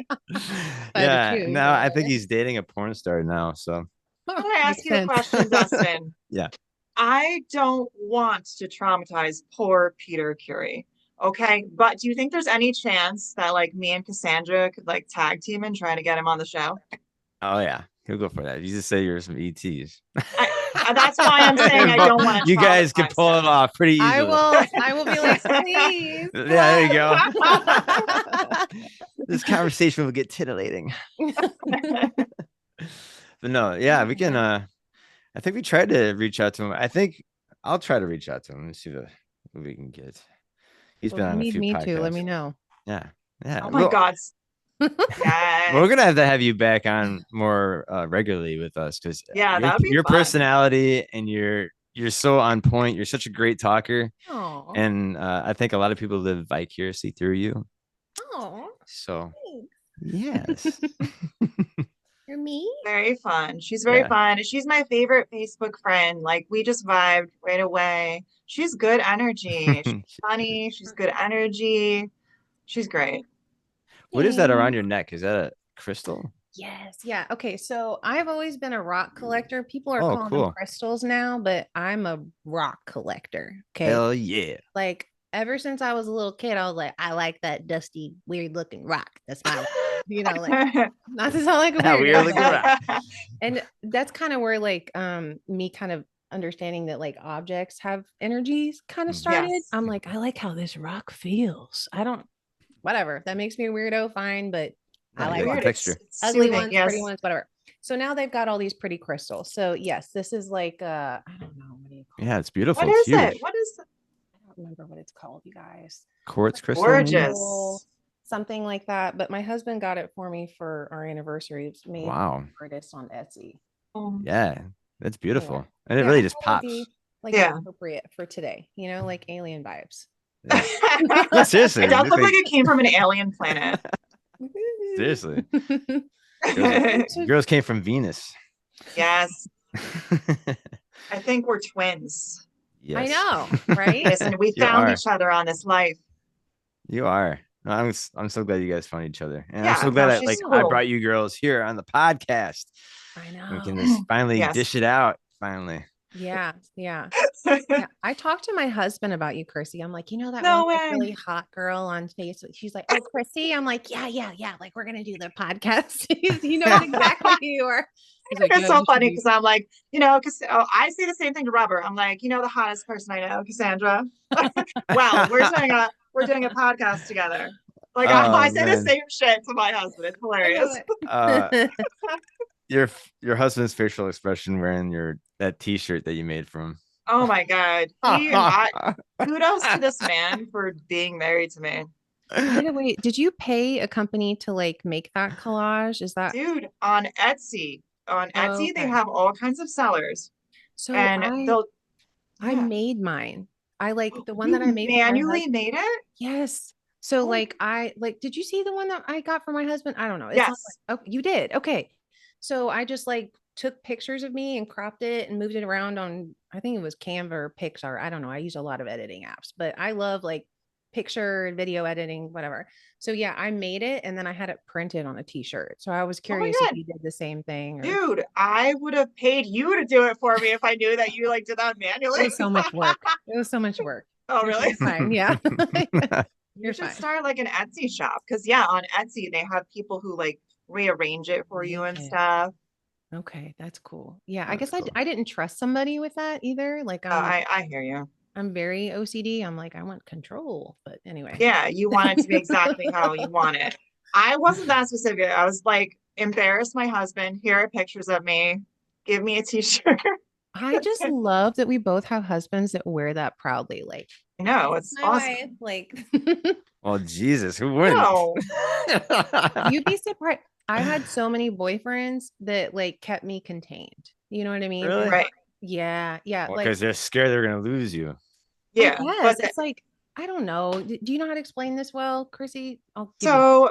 to Yeah, choose. now I think he's dating a porn star now. So Can I ask Makes you a sense. question, Dustin? yeah, I don't want to traumatize poor Peter Curie. Okay, but do you think there's any chance that like me and Cassandra could like tag team and try to get him on the show? oh yeah, he'll go for that. You just say you're some ETs. That's why I'm saying I don't want to You guys can traumatize pull it off pretty easily. I will be like, please. Yeah, there you go. This conversation will get titillating. But no, yeah, we can I think we tried to reach out to him. I think I'll try to reach out to him and see what we can get. He's Well, been if you on a need few me podcasts. to, let me know. Yeah. Yeah. Oh my God. Yeah. We're gonna have to have you back on more regularly with us, because Yeah, that would be your fun. personality and you're so on point. You're such a great talker. Oh. And I think a lot of people live vicariously through you. Oh. So yes. You're me? Very fun. She's very Yeah. fun. She's my favorite Facebook friend. Like we just vibed right away. She's good energy. She's funny. She's good energy. She's great. What is that around your neck? Is that a crystal? Yes. Yeah. Okay. So I've always been a rock collector. People are Oh, calling them cool. crystals now, but I'm a rock collector. Okay. Hell yeah. Like ever since I was a little kid, I was like, I like that dusty, weird looking rock. That's my rock. Like not to sound like a That weirdo, weird looking but, like, rock. and that's kind of where like me kind of understanding that like objects have energies kind of started. Yes. I'm like, I like how this rock feels. I don't whatever. That makes me a weirdo, fine, but I like the Weird. texture. It's ugly soothing. ones, Yes. pretty ones, whatever. So now they've got all these pretty crystals. So yes, this is like I don't know, what do you call Yeah, it? it's beautiful. What It's is it? huge. What is it? I don't remember what it's called, you guys. Quartz crystal. Gorgeous. Something like that. But my husband got it for me for our anniversary. It's made Wow. artist on Etsy. Yeah, that's beautiful. Yeah. And it Yeah, really I just thought pops. it'd be, like Yeah. appropriate for today, you know, like alien vibes. Yeah. No, seriously. It does look like it came from an alien planet. seriously. Girls came from Venus. Yes. I think we're twins. Yes. I know, right? Listen, we You found are. each other on this life. You are. No, I'm so glad you guys found each other. And Yeah, I'm so glad no, I she's I cool. brought you girls here on the podcast. I We know. can just finally Yes. dish it out. Finally. Yeah. Yeah. I talked to my husband about you, Chrissy. I'm like, you know, that No one like, way. really hot girl on Facebook. She's like, oh, Chrissy. I'm like, yeah. Like, we're gonna do the podcast. You know exactly who you are. He's like, It's yeah, so you should funny be- because I'm like, you know, because I say the same thing to Robert. I'm like, you know, the hottest person I know, Cassandra. Well, we're doing a podcast together. Like I say the man. same shit to my husband. It's I hilarious. love it. Your husband's facial expression wearing that t-shirt that you made from. Oh my God. Kudos to this man for being married to me. By the way, did you pay a company to like make that collage? Is that Dude, on Etsy. On Etsy, they okay. have all kinds of sellers. So And I yeah. made mine. I like the one You that I made for my manually husband. made it? Yes. So Oh. like did you see the one that I got for my husband? I don't know. It's Yes. not like, oh, you did. Okay. So I just like took pictures of me and cropped it and moved it around on I think it was Canva or Pixar. I don't know. I use a lot of editing apps, but I love like picture and video editing, whatever. So yeah, I made it and then I had it printed on a t-shirt. So I was curious if God. you did the same thing. Or... Dude, I would have paid you to do it for me if I knew that you like did that manually. It was so much work. It was so much work. Oh, really? It's fine. Yeah. You should start like an Etsy shop because yeah, on Etsy they have people who like rearrange it for you and stuff. Okay, that's cool. Yeah, I That's guess cool. I didn't trust somebody with that either. Like I hear you. I'm very OCD. I'm like I want control, but anyway. Yeah, you want it to be exactly how you want it. I wasn't that specific. I was like, embarrass my husband. Here are pictures of me. Give me a t-shirt. I just love that we both have husbands that wear that proudly. Like I know it's my awesome. wife, like Well, Jesus, who wouldn't? No. you'd be surprised. I had so many boyfriends that like kept me contained. You know what I mean? Really? Right. Yeah. Yeah. Well, like because they're scared they're gonna lose you. Yeah. yes, But it's like I don't know. Do you know how to explain this well, Chrissy? so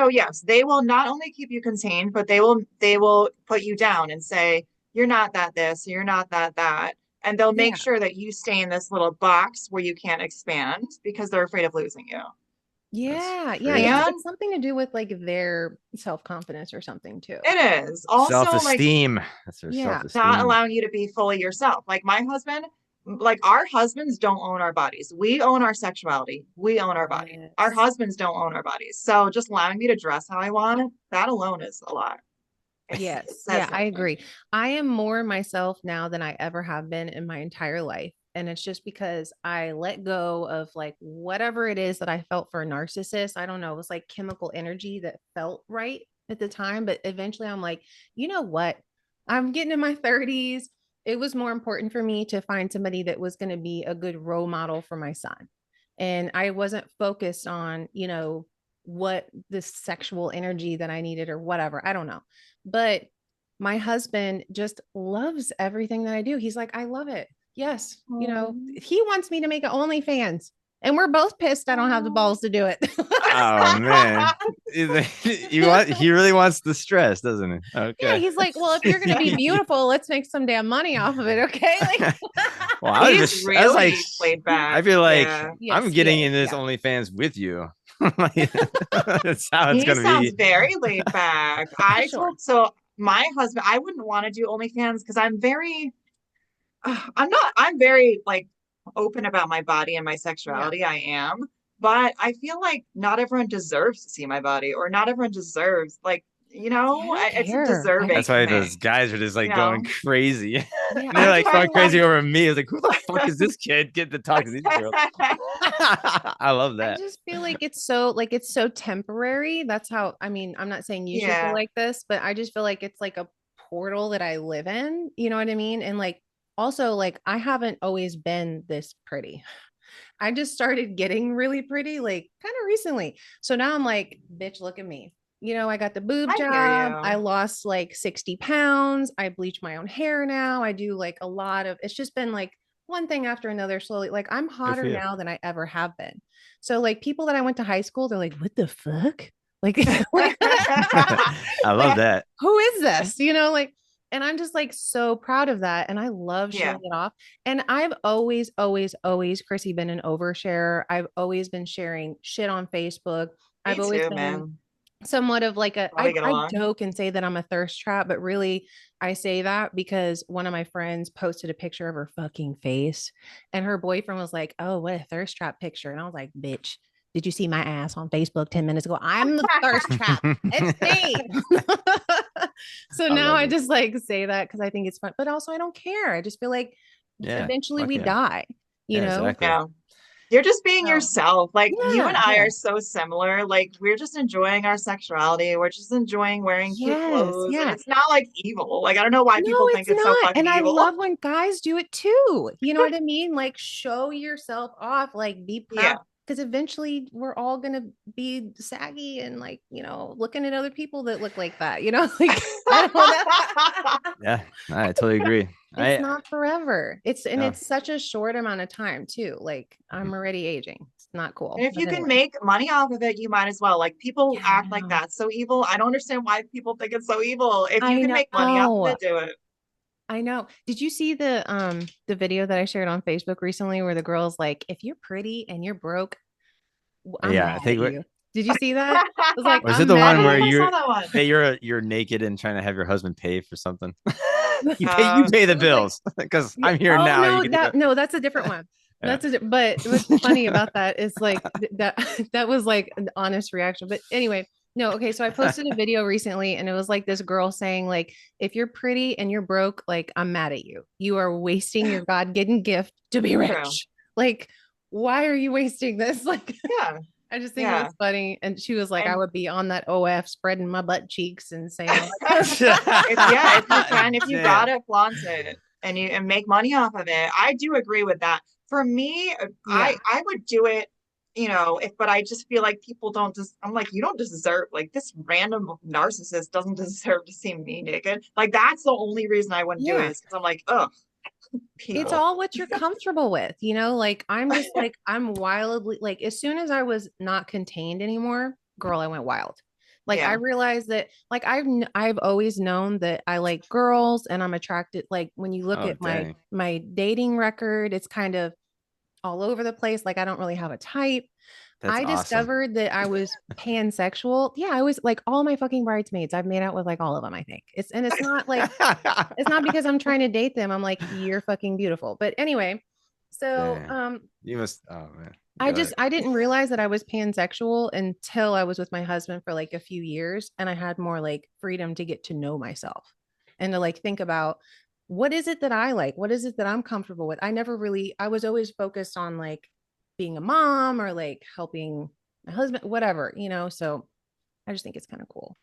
yes, they will not only keep you contained, but they will put you down and say, you're not that this, you're not that. And they'll make sure that you stay in this little box where you can't expand because they're afraid of losing you. Yeah. And It's something to do with like their self-confidence or something too. it is also Self-esteem. like That's their Yeah. self-esteem. not allowing you to be fully yourself. Like my husband, like our husbands don't own our bodies. We own our sexuality. We own our body. Yes. Our husbands don't own our bodies. So just allowing me to dress how I want, that alone is a lot. Yes. Yeah, I agree. I am more myself now than I ever have been in my entire life. And it's just because I let go of like whatever it is that I felt for a narcissist. I don't know. It was like chemical energy that felt right at the time. But eventually I'm like, you know what? I'm getting in my 30s. It was more important for me to find somebody that was going to be a good role model for my son. And I wasn't focused on, you know, what this sexual energy that I needed or whatever. I don't know. But my husband just loves everything that I do. He's like, I love it. Yes. You know, he wants me to make an OnlyFans. And we're both pissed I don't have the balls to do it. Oh man. He really wants the stress, doesn't he? Okay. Yeah, he's like, well, if you're gonna be beautiful, let's make some damn money off of it. Okay. Like well, I was really like, laid back. I feel like Yes, I'm getting he is, in this yeah. OnlyFans with you. That's how it's He gonna sounds be. very laid back. For sure. So my husband, I wouldn't want to do OnlyFans because I'm very like open about my body and my Yeah. sexuality. I am, but I feel like not everyone deserves to see my body, or not everyone deserves like, See, I don't it's a care. That's deserving why those thing, guys are just you like going know? crazy. Yeah, They're I like just I going feel crazy like over me. It's like, who the fuck is this kid getting to talk to these girls? I love I that. just feel like it's so temporary. That's how, I mean, I'm not saying you should feel Yeah. like this, but I just feel like it's like a portal that I live in. You know what I mean? And like also like I haven't always been this pretty. I just started getting really pretty like kind of recently. So now I'm like, bitch, look at me. I got the boob I hear job. I you. lost like 60 pounds. I bleach my own hair now. I do like a lot of, it's just been like one thing after another slowly. Like I'm Good for hotter you. now than I ever have been. So like people that I went to high school, they're like, what the fuck? Like, I love like that. who is this? Like, and I'm just like so proud of that. And I love Yeah, showing it off. And I've always, always, always, Chrissy, been an oversharer. I've always been sharing shit on Facebook. I've me always too, been man. somewhat of like a How I, we get I along. joke and say that I'm a thirst trap, but really I say that because one of my friends posted a picture of her fucking face and her boyfriend was like, oh, what a thirst trap picture. And I was like, bitch, did you see my ass on Facebook 10 minutes ago? I'm the thirst trap. It's me. So I now love I it. just like say that because I think it's fun, but also I don't care. I just feel like Yeah. eventually Fuck we yeah. die, you Yeah, know? exactly. Yeah. You're just being So yourself. Like you and yeah, I yeah. are so similar. Like we're just enjoying our sexuality. We're just enjoying wearing cute Yes, clothes. And yeah. it's not like evil. Like I don't know why No, people think it's it's so not. fucking And I evil. love when guys do it too. You know what I mean? Like show yourself off, like be proud. Yeah. Because eventually we're all gonna be saggy and like, looking at other people that look like that, like I don't know. Yeah, I totally agree. It's I not forever. no. It's such a short amount of time too. Like Mhm. I'm already aging. It's not And cool. if But you can anyway. make money off of it, you might as well. Like people Yeah, I act like know. that's so evil. I don't understand why people think it's so evil. If you I can know. make money off of it, do it. I know. Did you see the video that I shared on Facebook recently where the girl's like, if you're pretty and you're broke, I'm Yeah, mad I at think you. Did you see that? It was like, was it I'm the I mad one don't at know where if I you. saw you're that one. that you're naked and trying to have your husband pay for something? You Uh, pay the It was like, bills because yeah. I'm here Oh now. You no, can do it. no, that's a different one. Yeah. But what's funny about that is like that that was like an honest reaction. But anyway, no, okay. So I posted a video recently and it was like this girl saying, like, if you're pretty and you're broke, like I'm mad at you. You are wasting your God-given gift to be true. rich. Like, why are you wasting this? Like Yeah. I just think it Yeah. was funny. And she was like, I And would be on that OF spreading my butt cheeks and saying all that. if you can, if you got Damn. it, flaunt it and make money off of it. I do agree with that. For me, Yeah. I would do it, if but I just feel like people don't just I'm like, you don't deserve like this random narcissist doesn't deserve to see me naked. Like that's the only reason I wouldn't do it Yeah. is because I'm like, oh, It's people. all what you're comfortable with, like I'm just like I'm wildly like as soon as I was not contained anymore, girl, I went wild. Like I Yeah. realized that like I've always known that I like girls and I'm attracted like when you look Oh at my dang, my dating record, it's kind of all over the place. Like I don't really have a type. that's I awesome. discovered that I was pansexual. Yeah, I was like all my fucking bridesmaids. I've made out with like all of them, I think. It's not like it's not because I'm trying to date them. I'm like, you're fucking beautiful. But anyway, so Damn, you must. Oh man, I go just ahead. I didn't realize that I was pansexual until I was with my husband for like a few years and I had more like freedom to get to know myself and to like think about what is it that I like? What is it that I'm comfortable with? I was always focused on like being a mom or like helping my husband, whatever, so I just think it's kind of cool.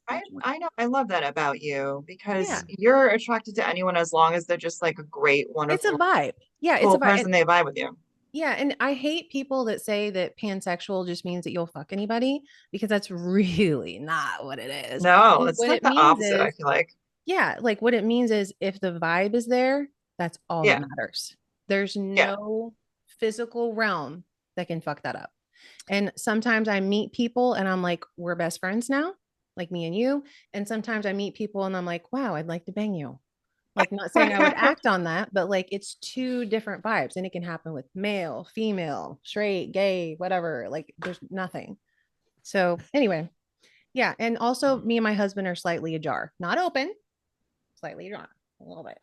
I know I love that about you because Yeah. you're attracted to anyone as long as they're just like a great, It's a wonderful, vibe. Yeah, it's a cool vibe. And person. They vibe with you. yeah, and I hate people that say that pansexual just means that you'll fuck anybody because that's really not what it is. No, And it's what like it the means opposite, I is, feel like. yeah, like what it means is if the vibe is there, that's all that Yeah, matters. There's yeah, no physical realm that can fuck that up. And sometimes I meet people and I'm like, we're best friends now, like me and you. And sometimes I meet people and I'm like, wow, I'd like to bang you. Like, not saying I would act on that, but like it's two different vibes, and it can happen with male, female, straight, gay, whatever. Like, there's nothing. So anyway, yeah. And also, me and my husband are slightly ajar, not open, slightly ajar, a little bit.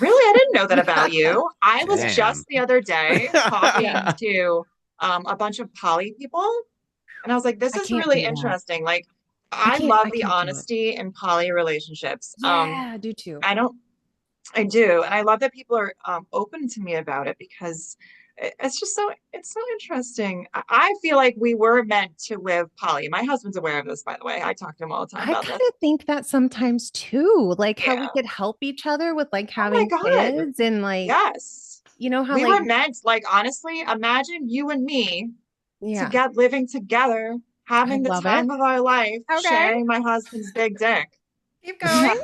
Really? I didn't know that about you. I was Damn. just the other day talking Yeah. to a bunch of poly people, and I was like, this I is can't really do that. interesting. Like, I love I the can't do it. honesty in poly relationships. Yeah, I do too. I don't, I do, and I love that people are open to me about it because it's just it's so interesting. I feel like we were meant to live poly. My husband's aware of this, by the way. I talk to him all the time I about kind this. of think that sometimes too, like how we Yeah. could help each other with like Oh my having God. kids and like, Yes. you know how We like, were meant, like, honestly, imagine you and me yeah, to living together, I having the love it. time of our life, Okay, sharing my husband's big dick. keep going.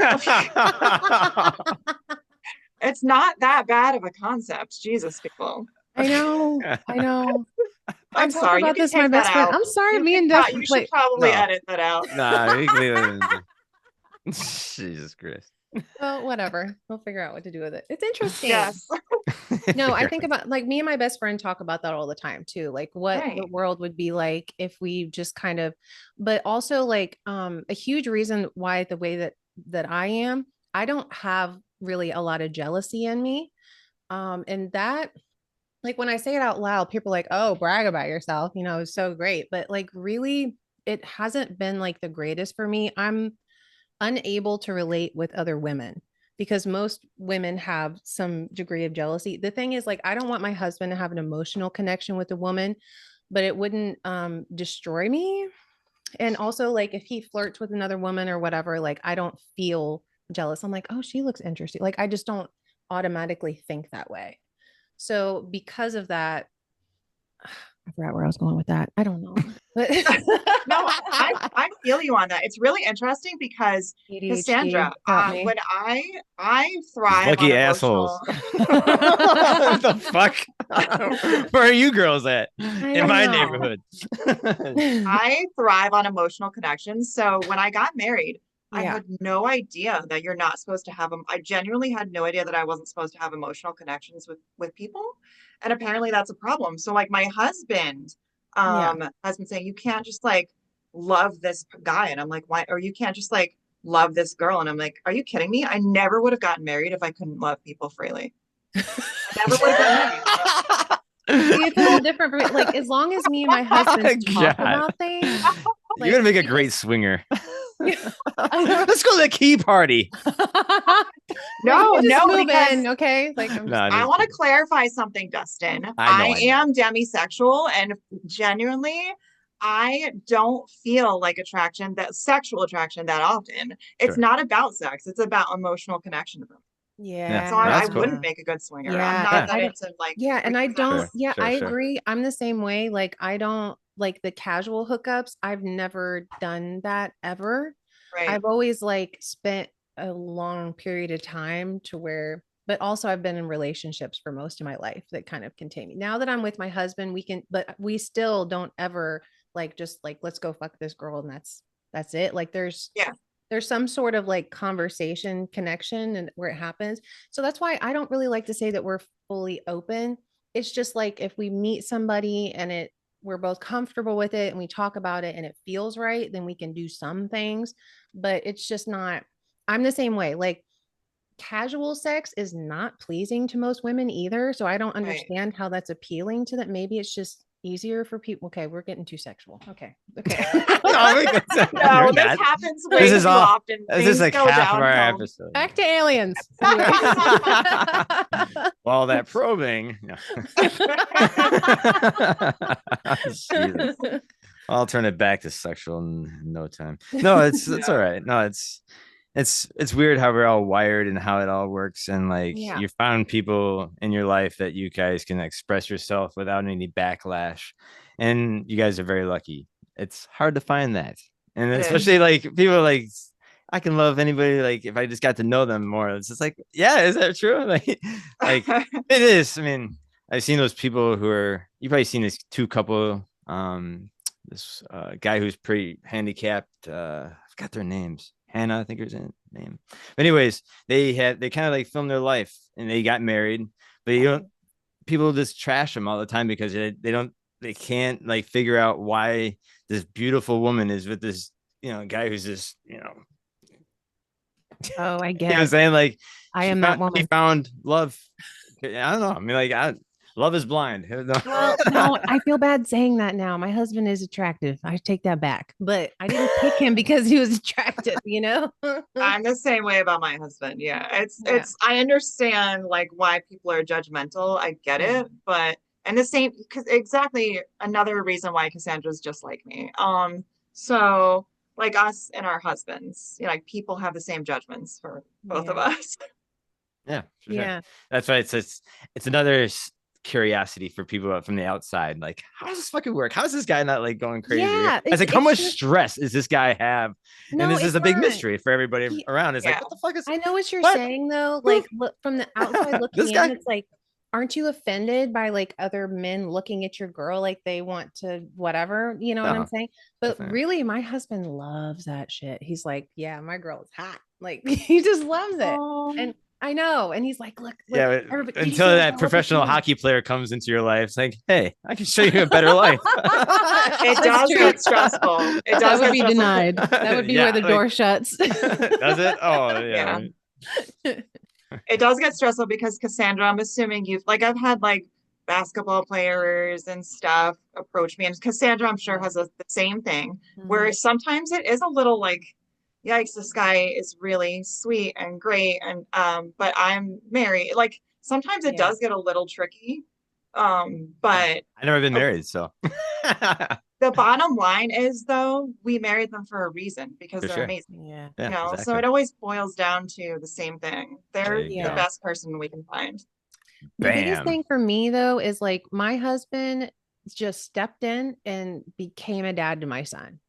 It's not that bad of a concept. Jesus, people. I know, I know. I I'm talk sorry. You about can this with my take that best friend. out. I'm sorry, You me can and cut. Def You should like, probably No. edit that out. Nah, we can leave it in. Jesus Christ. well, whatever. We'll figure out what to do with it. It's interesting. Yes. No, I think about like me and my best friend talk about that all the time too. Like what the Right. world would be like if we just kind of, but also like a huge reason why the way that I am, I don't have really a lot of jealousy in me. And that like when I say it out loud, people are like, "Oh, brag about yourself." You know, it's so great. But like really it hasn't been like the greatest for me. I'm unable to relate with other women because most women have some degree of jealousy. The thing is, like, I don't want my husband to have an emotional connection with a woman, but it wouldn't destroy me. And also, like, if he flirts with another woman or whatever, like, I don't feel jealous. I'm like, oh, she looks interesting. Like, I just don't automatically think that way. So, because of that, I forgot where I was going with that. I don't know. But No, I feel you on that. It's really interesting because ADHD Cassandra, got me. when I These thrive on lucky assholes. emotional. What the fuck? Where are you girls at? I In my know. neighborhood. I thrive on emotional connections. So when I got married, I Yeah. had no idea that you're not supposed to have them. I genuinely had no idea that I wasn't supposed to have emotional connections with people. And apparently that's a problem. So like my husband Yeah. has been saying you can't just like love this guy. And I'm like, why? Or you can't just like love this girl. And I'm like, are you kidding me? I never would have gotten married if I couldn't love people freely. I never would have gotten married. See, it's a little different for me. Like, as long as me and my husband talk God. about things, You're gonna make a great swinger. just Let's go to the key party. No, move because in, okay? Like, I'm just, I want to clarify something, Dustin. I know. Am demisexual and genuinely, I don't feel like sexual attraction that often. It's Sure. not about sex. It's about emotional connection to them. yeah. So I That's cool. wouldn't make a good swinger. I'm Yeah. not And that I don't, into like yeah. And I don't, Sure, yeah, sure, I sure. agree. I'm the same way. Like, I don't like the casual hookups. I've never done that ever. right. I've always like spent a long period of time to where, but also I've been in relationships for most of my life that kind of contain me. Now that I'm with my husband, we can, but we still don't ever like just like let's go fuck this girl and that's it. Like Yeah. there's some sort of like conversation connection and where it happens. So that's why I don't really like to say that we're fully open. It's just like if we meet somebody and we're both comfortable with it and we talk about it and it feels right, then we can do some things, but it's just not, I'm the same way. Like casual sex is not pleasing to most women either. So I don't Right. understand how that's appealing to them. Maybe it's just easier for people. Okay, we're getting too sexual. Okay. Okay. No, You're this not. happens way This is too all. often. This Things is like go half of our downhill. episode. Back to aliens. All that probing. No. Jesus. I'll turn it back to sexual in no time. No, it's all right. No, it's weird how we're all wired and how it all works. And like Yeah. you found people in your life that you guys can express yourself without any backlash. And you guys are very lucky. It's hard to find that. And especially like people like I can love anybody like if I just got to know them more. It's just like, yeah, is that true? Like it is. I mean, I've seen those people who are you've probably seen this two couple this guy who's pretty handicapped. I forgot their names. Hannah, I think her name. But anyways, they kind of like filmed their life and they got married, but you don't. People just trash them all the time because they can't like figure out why this beautiful woman is with this guy who's just Oh, I you know get what I'm it. saying, like I am that woman. he found love. I don't know. I mean, like love is blind. Well, no, I feel bad saying that now. My husband is attractive. I take that back. But I didn't pick him because he was attractive, you know? I'm the same way about my husband. Yeah. Yeah. I understand like why people are judgmental. I get Yeah. it, but and the same because exactly another reason why Cassandra's just like me. So like us and our husbands, like people have the same judgments for both of Yeah. us. Yeah, for sure. Yeah. That's why it's another curiosity for people from the outside. Like, how does this fucking work? How is this guy not like going crazy? Yeah. It's like, how much just, stress does this guy have? And no, this is it's a big not. mystery for everybody around. It's like, Yeah. what the fuck is I know what you're what? saying though. Like look from the outside looking This guy? in, it's like, aren't you offended by like other men looking at your girl like they want to whatever? You know what I'm No, saying? But definitely. really, my husband loves that shit. He's like, yeah, my girl is hot. Like he just loves it. And I know. And he's like, look, Yeah, everybody, until that professional hockey player comes into your life, it's like, hey, I can show you a better life. It does get stressful. It does That would get be stressful. denied. That would be where the door shuts. Does it? Oh, yeah. It does get stressful because Cassandra, I'm assuming I've had like basketball players and stuff approach me, and Cassandra, I'm sure has the same thing where sometimes it is a little like, yikes, this guy is really sweet and great, and but I'm married. Like sometimes it does get a little tricky. But I've never been married, so the bottom line is though, we married them for a reason because they're amazing. Yeah. Exactly. So it always boils down to the same thing. They're the best person we can find. The biggest thing for me though is like my husband just stepped in and became a dad to my son.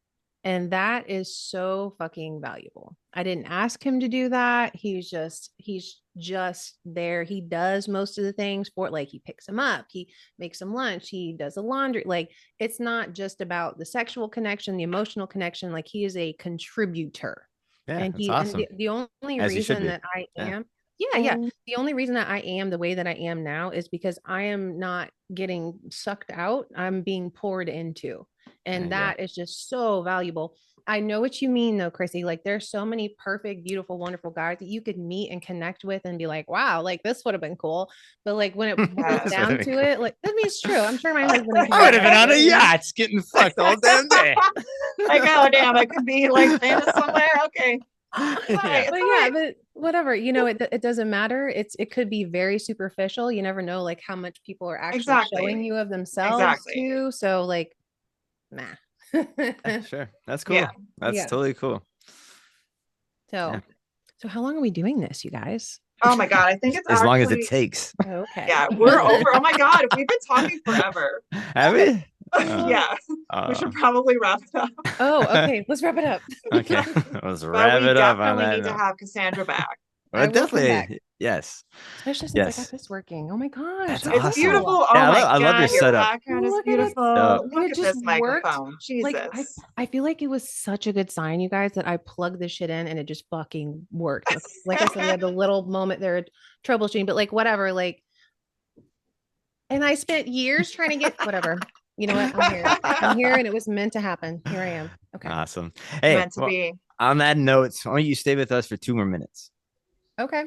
And that is so fucking valuable. I didn't ask him to do that. He's just there. He does most of the things for it. Like he picks him up, he makes him lunch, he does the laundry. Like it's not just about the sexual connection, the emotional connection. Like he is a contributor. Yeah, And that's awesome. And the only As reason that I am, yeah. The only reason that I am the way that I am now is because I am not getting sucked out. I'm being poured into. And that is just so valuable. I know what you mean though, Chrissy. Like there's so many perfect, beautiful, wonderful guys that you could meet and connect with and be like, wow, like this would have been cool. But like when it boils down to it, like I mean, it's true. I'm sure my husband I would have been on a yacht getting fucked all damn day. Like, oh damn, I could be like famous somewhere. Okay. But whatever, it doesn't matter. It could be very superficial. You never know like how much people are actually showing you of themselves too. So like, nah. Sure, that's cool. That's totally cool. So how long are we doing this, you guys? Oh my god, I think it's as long as it takes. Okay. Yeah, we're over. Oh my god, we've been talking forever. Have we? Yeah, we should probably wrap it up. Oh, okay. Let's wrap it up. Okay, let's wrap it up. We definitely need to have Cassandra back. Definitely, yes. Especially since I got this working. Oh my gosh, that's it's awesome. beautiful. Oh my god, I love your setup. Background is beautiful. Look at this microphone. Jesus. Like I feel like it was such a good sign, you guys, that I plugged this shit in and it just fucking worked. Like I said, we had the little moment there troubleshooting, but like whatever, like. And I spent years trying to get whatever. You know what? I'm here, and it was meant to happen. Here I am. Okay. Awesome. Hey, meant to be. On that note, why don't you stay with us for 2 more minutes? Okay.